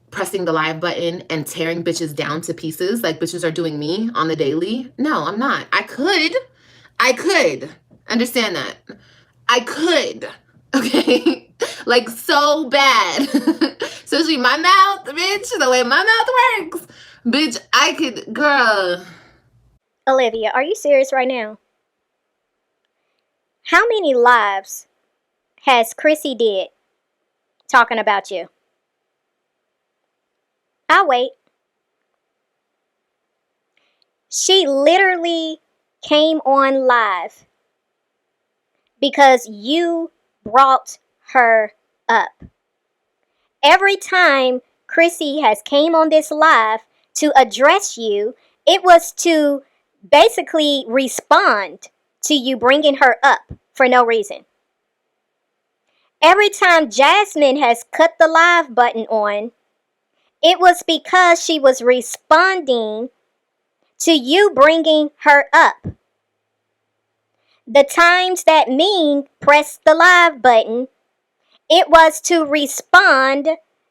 pressing the live button and tearing bitches down to pieces like bitches are doing me on the daily. No, I'm not. I could. Understand that. I could. Okay? Like so bad. Especially my mouth, bitch, the way my mouth works. Bitch, I could, girl. Olivia, are you serious right now? How many lives has Chrissy did talking about you? I'll wait. She literally came on live because you brought her up. Every time Chrissy has came on this live to address you, it was to basically respond to you bringing her up for no reason. Every time Jasmine has cut the live button on, it was because she was responding to you bringing her up. The times that Ming pressed the live button, it was to respond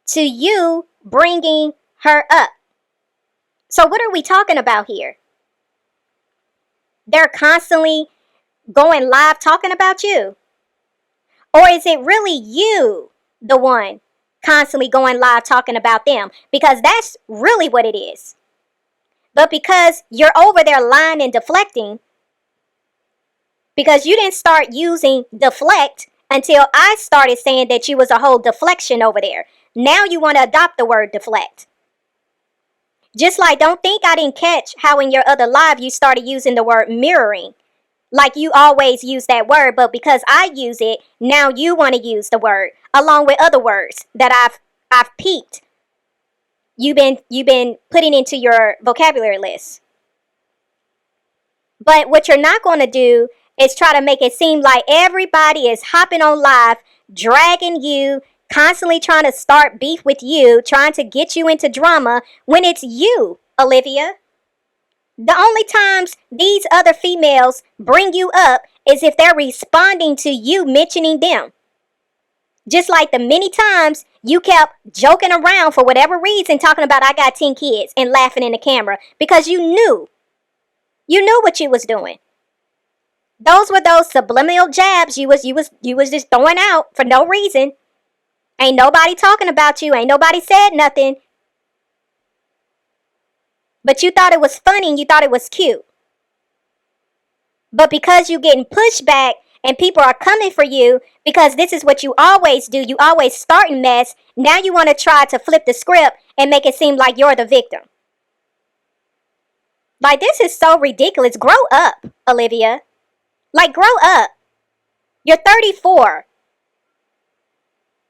to you bringing her up. So what are we talking about here? They're constantly going live talking about you? Or is it really you, the one, constantly going live talking about them? Because that's really what it is. But because you're over there lying and deflecting, because you didn't start using deflect until I started saying that you was a whole deflection over there. Now you want to adopt the word deflect. Just like, don't think I didn't catch how in your other live you started using the word mirroring. Like you always use that word, but because I use it, now you want to use the word along with other words that I've peeped. You've been putting into your vocabulary list. But what you're not going to do is try to make it seem like everybody is hopping on live, dragging you, constantly trying to start beef with you, trying to get you into drama when it's you, Olivia. The only times these other females bring you up is if they're responding to you mentioning them. Just like the many times you kept joking around for whatever reason, talking about I got 10 kids and laughing in the camera because you knew what you was doing. Those were those subliminal jabs you was just throwing out for no reason. Ain't nobody talking about you. Ain't nobody said nothing. But you thought it was funny and you thought it was cute. But because you getting pushed back and people are coming for you because this is what you always do, you always start in mess, now you want to try to flip the script and make it seem like you're the victim. Like, this is so ridiculous. Grow up, Olivia. Like, grow up. You're 34.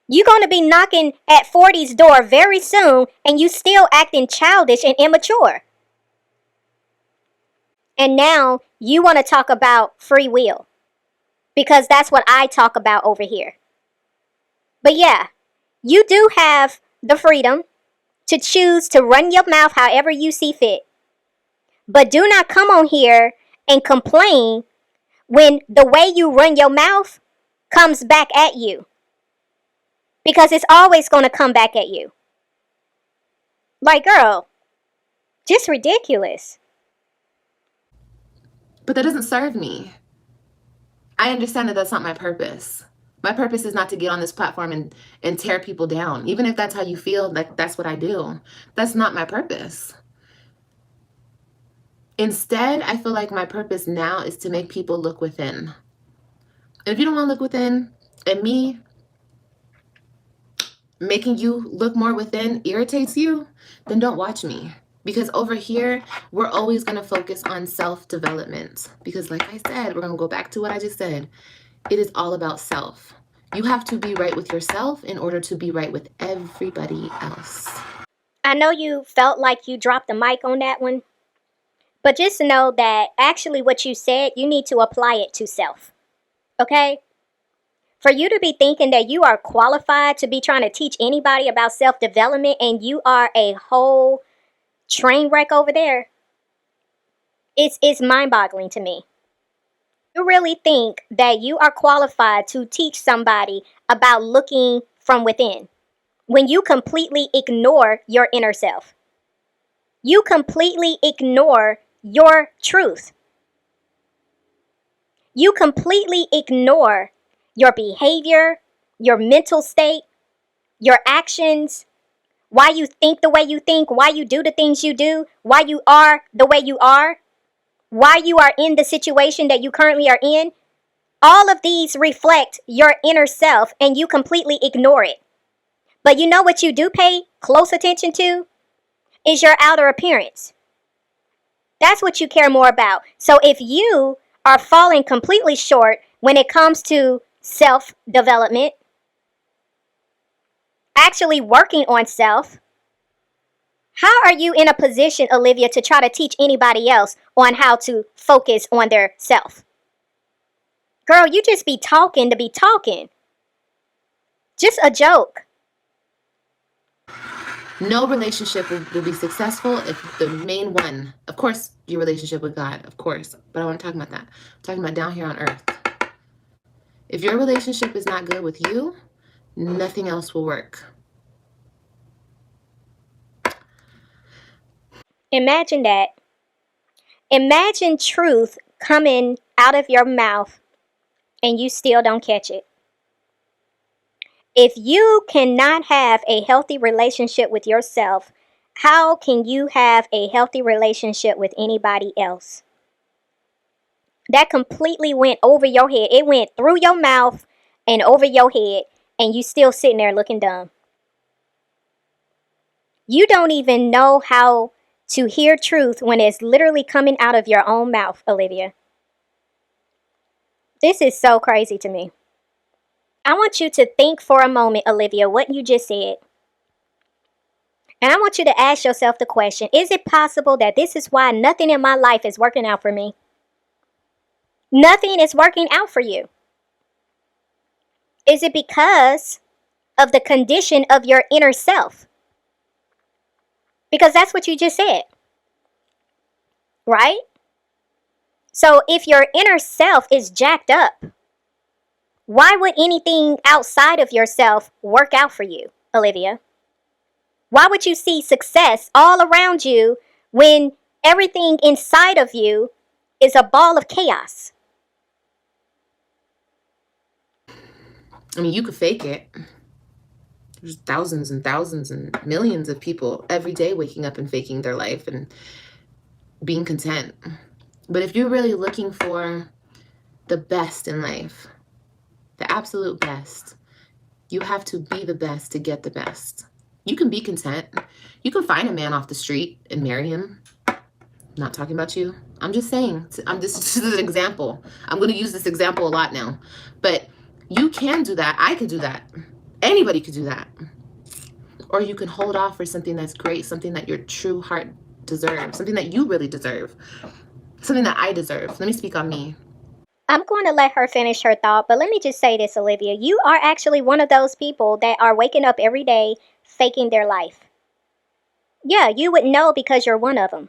You're going to be knocking at 40's door very soon and you still acting childish and immature. And now you want to talk about free will because that's what I talk about over here. But yeah, you do have the freedom to choose to run your mouth however you see fit. But do not come on here and complain when the way you run your mouth comes back at you. Because it's always going to come back at you. Like, girl, just ridiculous. But that doesn't serve me. I understand that that's not my purpose. My purpose is not to get on this platform and tear people down. Even if that's how you feel, like that's what I do. That's not my purpose. Instead, I feel like my purpose now is to make people look within. And if you don't want to look within, and me making you look more within irritates you, then don't watch me. Because over here, we're always going to focus on self-development. Because like I said, we're going to go back to what I just said. It is all about self. You have to be right with yourself in order to be right with everybody else. I know you felt like you dropped the mic on that one. But just know that actually what you said, you need to apply it to self. Okay? For you to be thinking that you are qualified to be trying to teach anybody about self-development and you are a whole train wreck over there, it's mind-boggling to me. You really think that you are qualified to teach somebody about looking from within when you completely ignore your inner self. You completely ignore your truth. You completely ignore your behavior, your mental state, your actions, why you think the way you think, why you do the things you do, why you are the way you are, why you are in the situation that you currently are in. All of these reflect your inner self and you completely ignore it. But you know what you do pay close attention to? Is your outer appearance. That's what you care more about. So if you are falling completely short when it comes to self-development, actually working on self, how are you in a position, Olivia, to try to teach anybody else on how to focus on their self? Girl, you just be talking to be talking. Just a joke. No relationship will be successful if the main one, of course, your relationship with God, of course, but I want to talk about that. I'm talking about down here on earth. If your relationship is not good with you, nothing else will work. Imagine that. Imagine truth coming out of your mouth and you still don't catch it. If you cannot have a healthy relationship with yourself, how can you have a healthy relationship with anybody else? That completely went over your head. It went through your mouth and over your head, and you still sitting there looking dumb. You don't even know how to hear truth when it's literally coming out of your own mouth, Olivia. This is so crazy to me. I want you to think for a moment, Olivia, what you just said. And I want you to ask yourself the question, is it possible that this is why nothing in my life is working out for me? Nothing is working out for you. Is it because of the condition of your inner self? Because that's what you just said, right? So if your inner self is jacked up, why would anything outside of yourself work out for you, Olivia? Why would you see success all around you when everything inside of you is a ball of chaos? I mean, you could fake it. There's thousands and thousands and millions of people every day waking up and faking their life and being content. But if you're really looking for the best in life, the absolute best, you have to be the best to get the best. You can be content. You can find a man off the street and marry him. I'm not talking about you. I'm just saying, this is an example. I'm going to use this example a lot now. But you can do that. I could do that. Anybody could do that. Or you can hold off for something that's great, something that your true heart deserves, something that you really deserve, something that I deserve. Let me speak on me. I'm going to let her finish her thought, but let me just say this, Olivia. You are actually one of those people that are waking up every day faking their life. Yeah, you would know because you're one of them.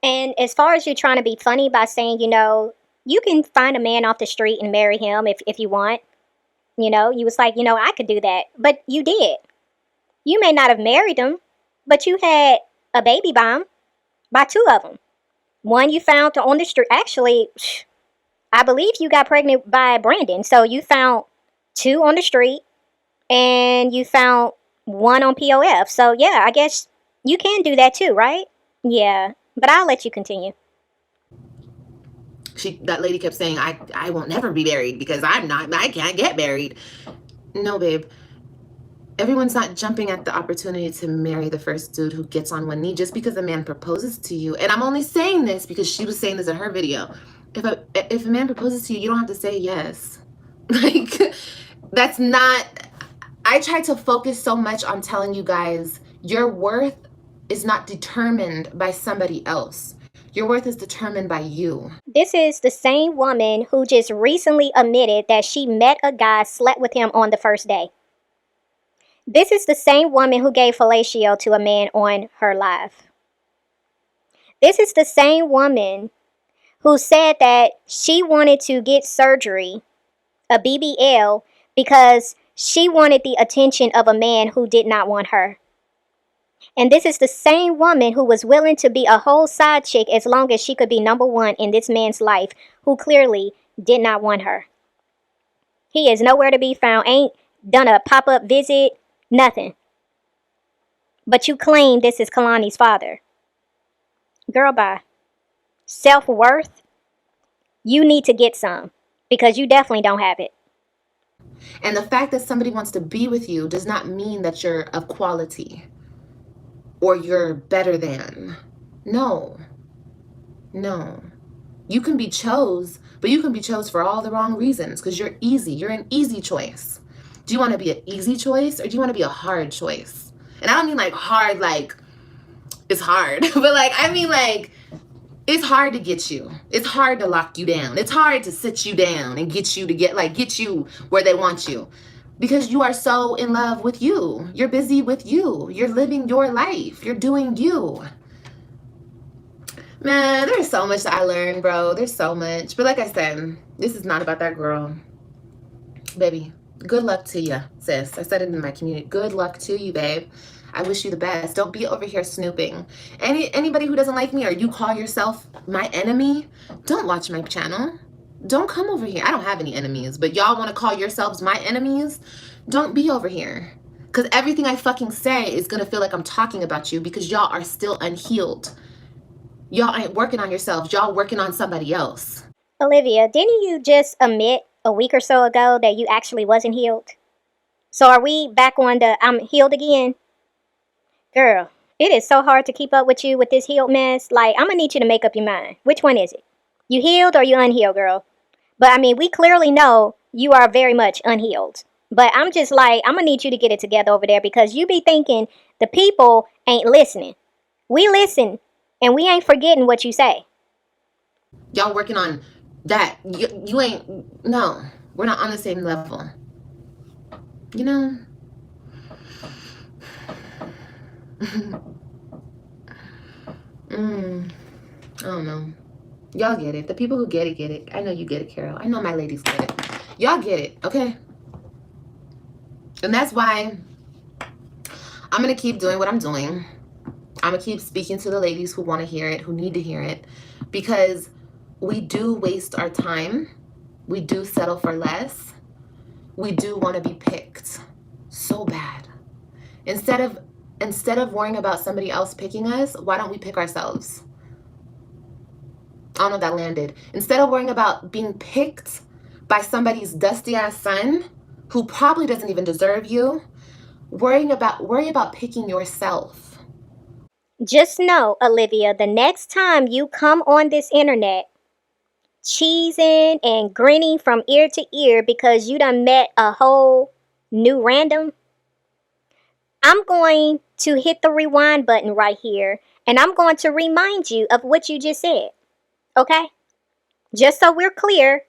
And as far as you trying to be funny by saying, you can find a man off the street and marry him if you want. You was like, I could do that. But you did. You may not have married him, but you had a baby by two of them. One you found on the street. Actually, I believe you got pregnant by Brandon. So you found two on the street and you found one on POF. So yeah, I guess you can do that too, right? Yeah, but I'll let you continue. That lady kept saying, I won't never be married because I can't get married. No, babe. Everyone's not jumping at the opportunity to marry the first dude who gets on one knee just because a man proposes to you. And I'm only saying this because she was saying this in her video. If a man proposes to you, you don't have to say yes. Like, that's not... I try to focus so much on telling you guys your worth is not determined by somebody else. Your worth is determined by you. This is the same woman who just recently admitted that she met a guy, slept with him on the first day. This is the same woman who gave fellatio to a man on her live. This is the same woman who said that she wanted to get surgery, a BBL, because she wanted the attention of a man who did not want her. And this is the same woman who was willing to be a whole side chick as long as she could be number one in this man's life, who clearly did not want her. He is nowhere to be found, ain't done a pop-up visit, nothing. But you claim this is Kalani's father. Girl, bye. Self-worth, you need to get some, because you definitely don't have it. And the fact that somebody wants to be with you does not mean that you're of quality or you're better than. No. You can be chose, but you can be chose for all the wrong reasons because you're easy. You're an easy choice. Do you want to be an easy choice or do you want to be a hard choice? And I don't mean like hard, like it's hard, but like, I mean like, it's hard to get you. It's hard to lock you down. It's hard to sit you down and get you where they want you. Because you are so in love with you. You're busy with you. You're living your life. You're doing you. Man, there's so much that I learned, bro. There's so much. But like I said, this is not about that girl. Baby, good luck to you, sis. I said it in my community. Good luck to you, babe. I wish you the best. Don't be over here snooping. Anybody who doesn't like me or you call yourself my enemy, don't watch my channel. Don't come over here. I don't have any enemies, but y'all want to call yourselves my enemies? Don't be over here. Because everything I fucking say is going to feel like I'm talking about you because y'all are still unhealed. Y'all ain't working on yourselves. Y'all working on somebody else. Olivia, didn't you just admit a week or so ago that you actually wasn't healed? So are we back on the I'm healed again? Girl, it is so hard to keep up with you with this healed mess. Like, I'm going to need you to make up your mind. Which one is it? You healed or you unhealed, girl? But I mean, we clearly know you are very much unhealed. But I'm just like, I'm gonna need you to get it together over there because you be thinking the people ain't listening. We listen and we ain't forgetting what you say. Y'all working on that. You ain't, no, we're not on the same level. You know? I don't know. Y'all get it. The people who get it. I know you get it, Carol. I know my ladies get it. Y'all get it, okay? And that's why I'm going to keep doing what I'm doing. I'm going to keep speaking to the ladies who want to hear it, who need to hear it, because we do waste our time. We do settle for less. We do want to be picked so bad. Instead of worrying about somebody else picking us, why don't we pick ourselves? I don't know if that landed. Instead of worrying about being picked by somebody's dusty ass son who probably doesn't even deserve you, worry about picking yourself. Just know, Olivia, the next time you come on this internet cheesing and grinning from ear to ear because you done met a whole new random, I'm going to hit the rewind button right here and I'm going to remind you of what you just said. Okay? Just so we're clear,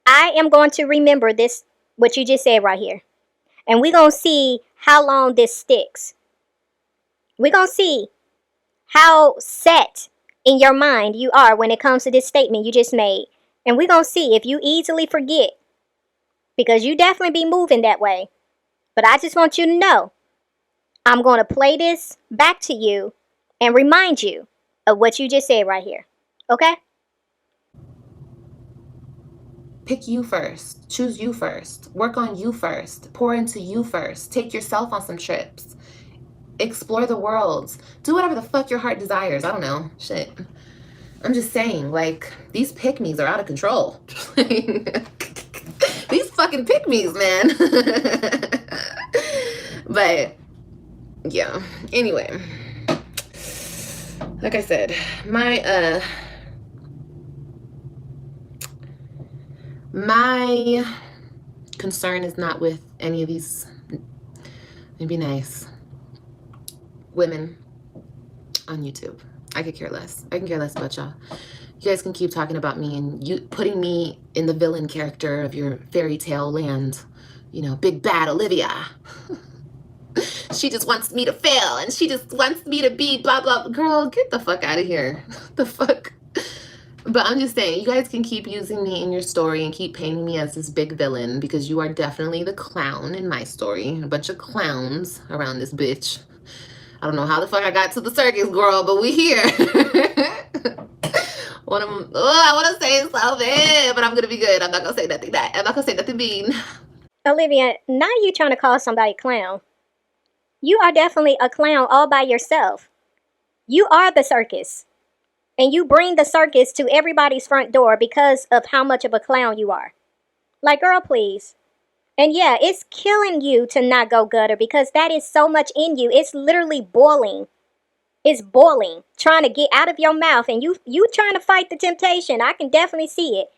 I am going to remember this, what you just said right here. And we're going to see how long this sticks. We're going to see how set in your mind you are when it comes to this statement you just made. And we're going to see if you easily forget, because you definitely be moving that way. But I just want you to know, I'm going to play this back to you and remind you of what you just said right here. Okay? Pick you first. Choose you first. Work on you first. Pour into you first. Take yourself on some trips. Explore the world. Do whatever the fuck your heart desires. I don't know. Shit. I'm just saying, like, these pick-me's are out of control. These fucking pick-me's, man. But, yeah. Anyway. Like I said, my concern is not with any of these, maybe nice women on YouTube. I could care less. I can care less about y'all. You guys can keep talking about me and you putting me in the villain character of your fairy tale land. You know, big bad Olivia. She just wants me to fail and she just wants me to be blah, blah. Girl, get the fuck out of here. The fuck? But I'm just saying, you guys can keep using me in your story and keep painting me as this big villain because you are definitely the clown in my story. A bunch of clowns around this bitch. I don't know how the fuck I got to the circus, girl, but we here. I want to say something, but I'm going to be good. I'm not going to say nothing bad. I'm not going to say nothing mean. Olivia, now you trying to call somebody clown. You are definitely a clown all by yourself. You are the circus. And you bring the circus to everybody's front door because of how much of a clown you are. Like, girl, please. And yeah, it's killing you to not go gutter because that is so much in you. It's literally boiling. It's boiling, trying to get out of your mouth, and you trying to fight the temptation. I can definitely see it.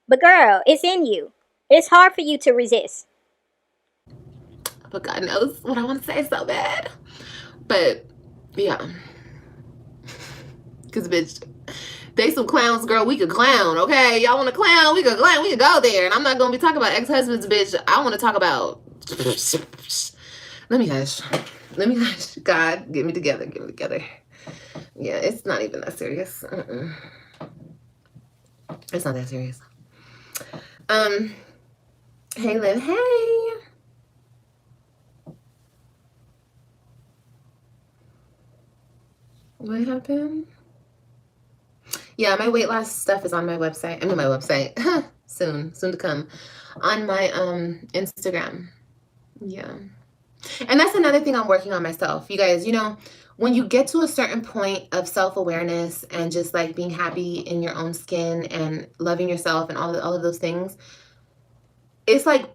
But girl, it's in you. It's hard for you to resist. But God knows what I want to say so bad. But yeah. Because, bitch, they some clowns, girl. We could clown, okay? Y'all want to clown? We could clown. We could go there. And I'm not going to be talking about ex-husbands, bitch. I want to talk about... Let me hush. Let me hush. God, get me together. Get me together. Yeah, it's not even that serious. It's not that serious. Hey, Liv. Hey. What happened? Yeah, my weight loss stuff is on my website. I mean, my website. soon to come. On my Instagram. Yeah. And that's another thing I'm working on myself. You guys, you know, when you get to a certain point of self-awareness and just like being happy in your own skin and loving yourself and all of those things, it's like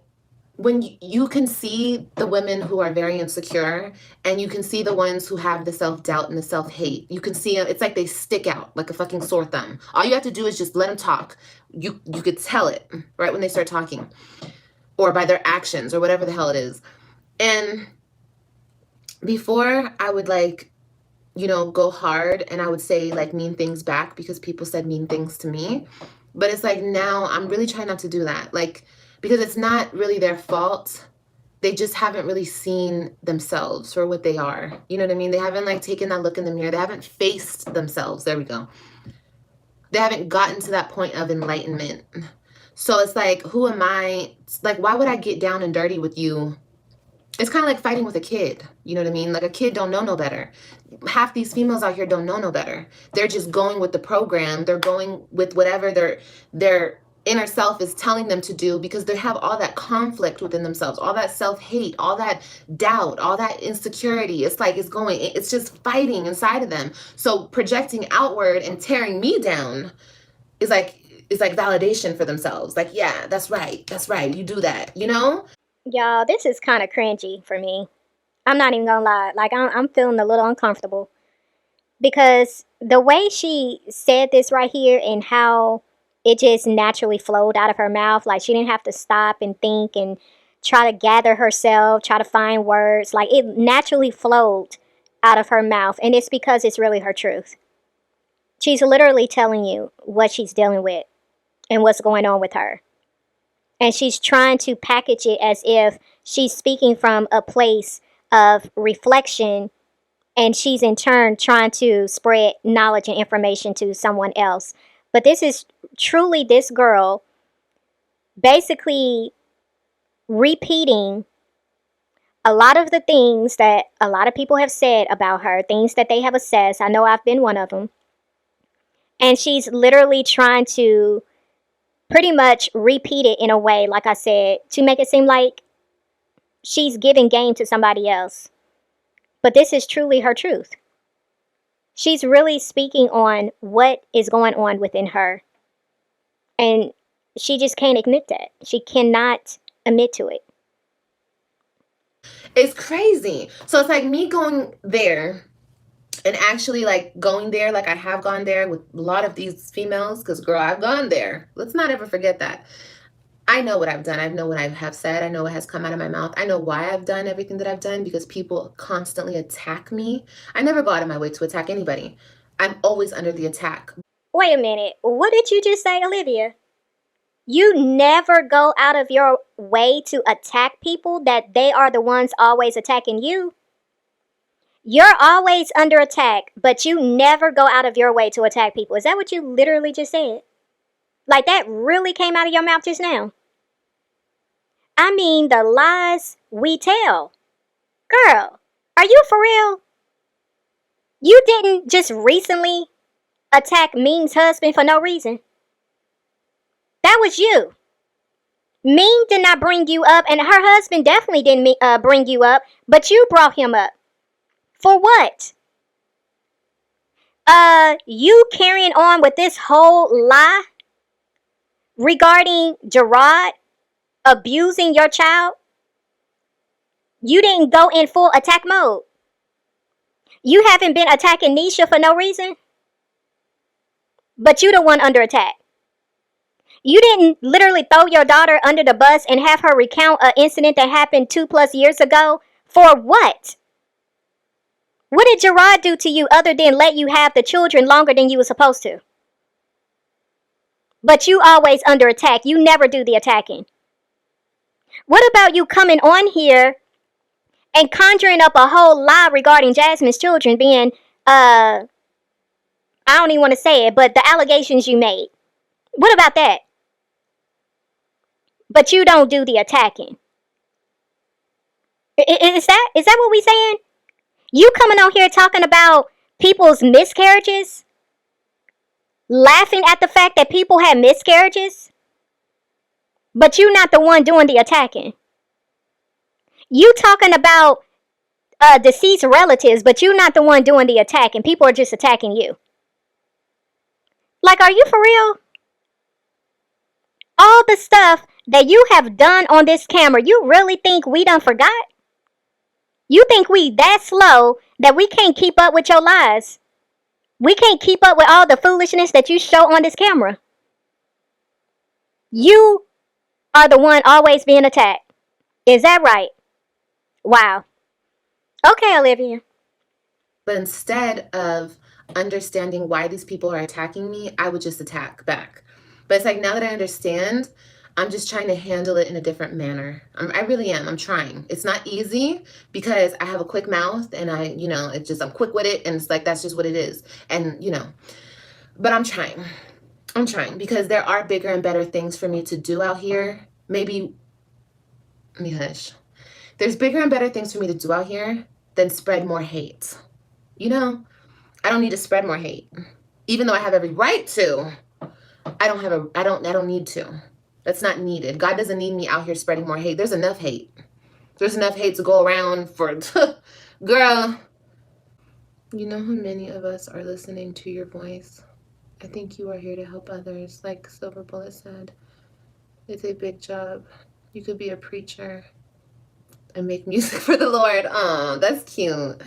when you can see the women who are very insecure, and you can see the ones who have the self-doubt and the self-hate, you can see them. It's like they stick out like a fucking sore thumb. All you have to do is just let them talk. You could tell it right when they start talking, or by their actions, or whatever the hell it is. And before, I would like, go hard, and I would say like mean things back because people said mean things to me. But it's like now I'm really trying not to do that. Like, because it's not really their fault. They just haven't really seen themselves for what they are. You know what I mean? They haven't like taken that look in the mirror. They haven't faced themselves. There we go. They haven't gotten to that point of enlightenment. So it's like, who am I? Like, why would I get down and dirty with you? It's kind of like fighting with a kid. You know what I mean? Like, a kid don't know no better. Half these females out here don't know no better. They're just going with the program. They're going with whatever their inner self is telling them to do, because they have all that conflict within themselves, all that self-hate, all that doubt, all that insecurity. It's like it's just fighting inside of them. So projecting outward and tearing me down is like validation for themselves. Like, yeah, that's right. That's right. You do that, you know? Y'all, this is kind of cringy for me. I'm not even gonna lie. Like, I'm feeling a little uncomfortable because the way she said this right here and how it just naturally flowed out of her mouth, like she didn't have to stop and think and try to gather herself, try to find words. Like, it naturally flowed out of her mouth, and it's because it's really her truth. She's literally telling you what she's dealing with and what's going on with her. And she's trying to package it as if she's speaking from a place of reflection, and she's in turn trying to spread knowledge and information to someone else. But this is truly this girl basically repeating a lot of the things that a lot of people have said about her, things that they have assessed. I know I've been one of them. And she's literally trying to pretty much repeat it in a way, like I said, to make it seem like she's giving game to somebody else. But this is truly her truth. She's really speaking on what is going on within her. And she just can't admit that. She cannot admit to it. It's crazy. So it's like me going there and actually like going there, like I have gone there with a lot of these females, because girl, I've gone there. Let's not ever forget that. I know what I've done. I know what I have said. I know what has come out of my mouth. I know why I've done everything that I've done, because people constantly attack me. I never go out of my way to attack anybody. I'm always under the attack. Wait a minute. What did you just say, Olivia? You never go out of your way to attack people, that they are the ones always attacking you? You're always under attack, but you never go out of your way to attack people. Is that what you literally just said? Like, that really came out of your mouth just now? I mean, the lies we tell. Girl, are you for real? You didn't just recently attack Ming's husband for no reason. That was you. Ming did not bring you up, and her husband definitely didn't bring you up, but you brought him up. For what? You carrying on with this whole lie regarding Gerard abusing your child? You didn't go in full attack mode. You haven't been attacking Nisha for no reason, but you the one under attack. You didn't literally throw your daughter under the bus and have her recount an incident that happened 2+ years ago. For what? What did Gerard do to you other than let you have the children longer than you were supposed to? But you always under attack. You never do the attacking. What about you coming on here and conjuring up a whole lie regarding Jasmine's children being, I don't even want to say it, but the allegations you made. What about that? But you don't do the attacking. Is that what we saying? You coming on here talking about people's miscarriages? Laughing at the fact that people had miscarriages? But you not the one doing the attacking. You talking about deceased relatives, but you not the one doing the attacking. People are just attacking you. Like, are you for real? All the stuff that you have done on this camera, you really think we done forgot? You think we that slow that we can't keep up with your lies? We can't keep up with all the foolishness that you show on this camera. You are the one always being attacked. Is that right? Wow. Okay, Olivia. But instead of understanding why these people are attacking me, I would just attack back. But it's like now that I understand, I'm just trying to handle it in a different manner. I really am. I'm trying. It's not easy because I have a quick mouth and it's just, I'm quick with it. And it's like, that's just what it is. And, but I'm trying. I'm trying because there are bigger and better things for me to do out here. Maybe, let me hush. There's bigger and better things for me to do out here than spread more hate. I don't need to spread more hate. Even though I have every right to, I don't need to. That's not needed. God doesn't need me out here spreading more hate. There's enough hate. There's enough hate to go around for, girl. You know how many of us are listening to your voice? I think you are here to help others. Like Silver Bullet said, it's a big job. You could be a preacher and make music for the Lord. Oh, that's cute.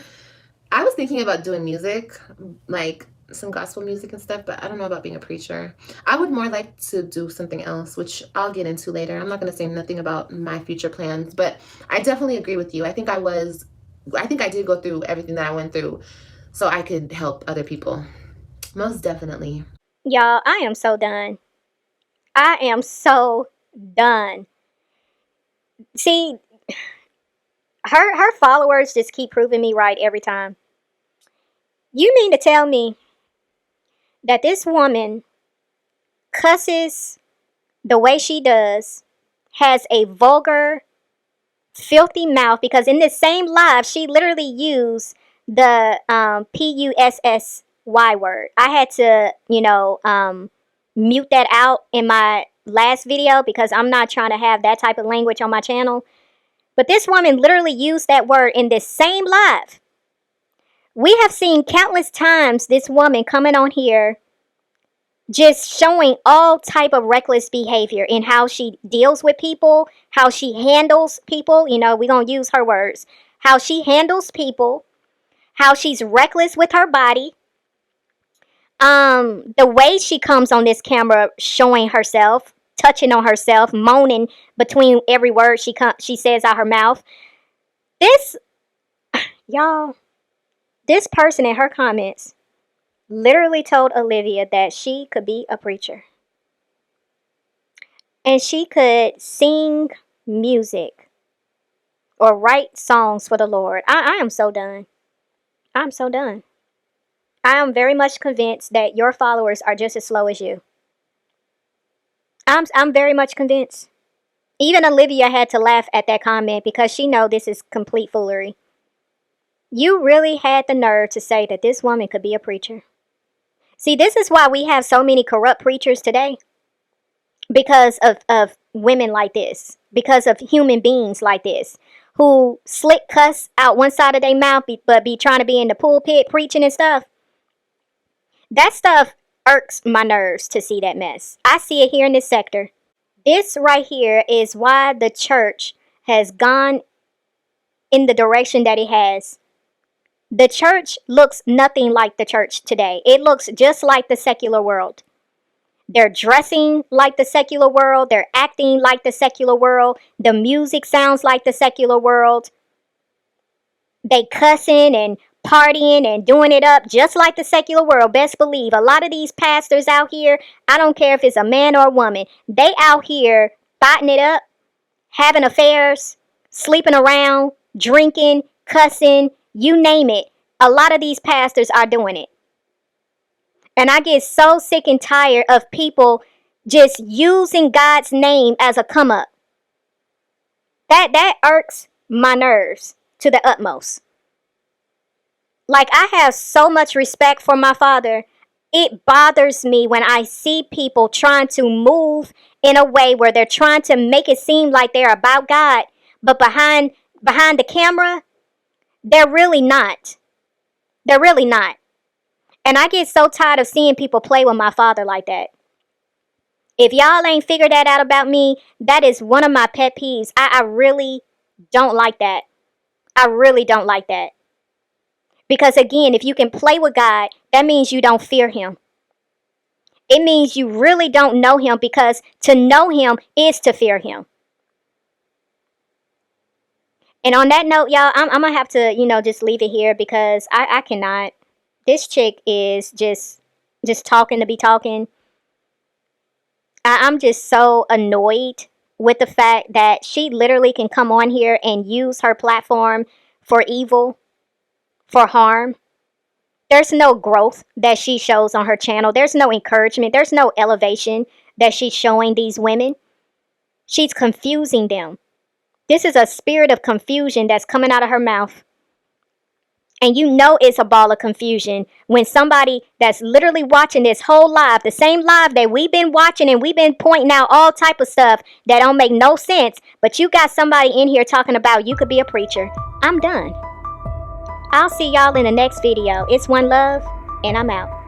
I was thinking about doing music, like some gospel music and stuff, but I don't know about being a preacher. I would more like to do something else, which I'll get into later. I'm not going to say nothing about my future plans, but I definitely agree with you. I think I did go through everything that I went through so I could help other people. Most definitely. Y'all, I am so done. I am so done. See, her followers just keep proving me right every time. You mean to tell me that this woman cusses the way she does, has a vulgar, filthy mouth, because in this same live, she literally used the PUSSY word. I had to, mute that out in my last video because I'm not trying to have that type of language on my channel. But this woman literally used that word in this same live. We have seen countless times this woman coming on here just showing all type of reckless behavior in how she deals with people, how she handles people. We're going to use her words. How she handles people, how she's reckless with her body. The way she comes on this camera showing herself, touching on herself, moaning between every word she says out her mouth. This, y'all, this person in her comments literally told Olivia that she could be a preacher. And she could sing music or write songs for the Lord. I am so done. I'm so done. I am very much convinced that your followers are just as slow as you. I'm very much convinced. Even Olivia had to laugh at that comment because she know this is complete foolery. You really had the nerve to say that this woman could be a preacher. See, this is why we have so many corrupt preachers today. Because of women like this. Because of human beings like this. Who slick cuss out one side of their mouth but be trying to be in the pulpit preaching and stuff. That stuff irks my nerves to see that mess. I see it here in this sector. This right here is why the church has gone in the direction that it has. The church looks nothing like the church today. It looks just like the secular world. They're dressing like the secular world. They're acting like the secular world. The music sounds like the secular world. They cussing and partying and doing it up just like the secular world. Best believe a lot of these pastors out here, I don't care if it's a man or a woman, they out here botting it up, having affairs, sleeping around, drinking, cussing, you name it. A lot of these pastors are doing it. And I get so sick and tired of people just using God's name as a come up. That irks my nerves to the utmost. Like, I have so much respect for my father. It bothers me when I see people trying to move in a way where they're trying to make it seem like they're about God, but behind the camera, they're really not. They're really not. And I get so tired of seeing people play with my father like that. If y'all ain't figured that out about me, that is one of my pet peeves. I really don't like that. I really don't like that. Because again, if you can play with God, that means you don't fear him. It means you really don't know him, because to know him is to fear him. And on that note, y'all, I'm going to have to, just leave it here, because I cannot. This chick is just talking to be talking. I'm just so annoyed with the fact that she literally can come on here and use her platform for evil, for harm. There's no growth that she shows on her channel. There's no encouragement. There's no elevation that she's showing these women. She's confusing them. This is a spirit of confusion that's coming out of her mouth. And you know it's a ball of confusion when somebody that's literally watching this whole live, the same live that we've been watching and we've been pointing out all type of stuff that don't make no sense, but you got somebody in here talking about you could be a preacher. I'm done. I'll see y'all in the next video. It's OneLove, and I'm out.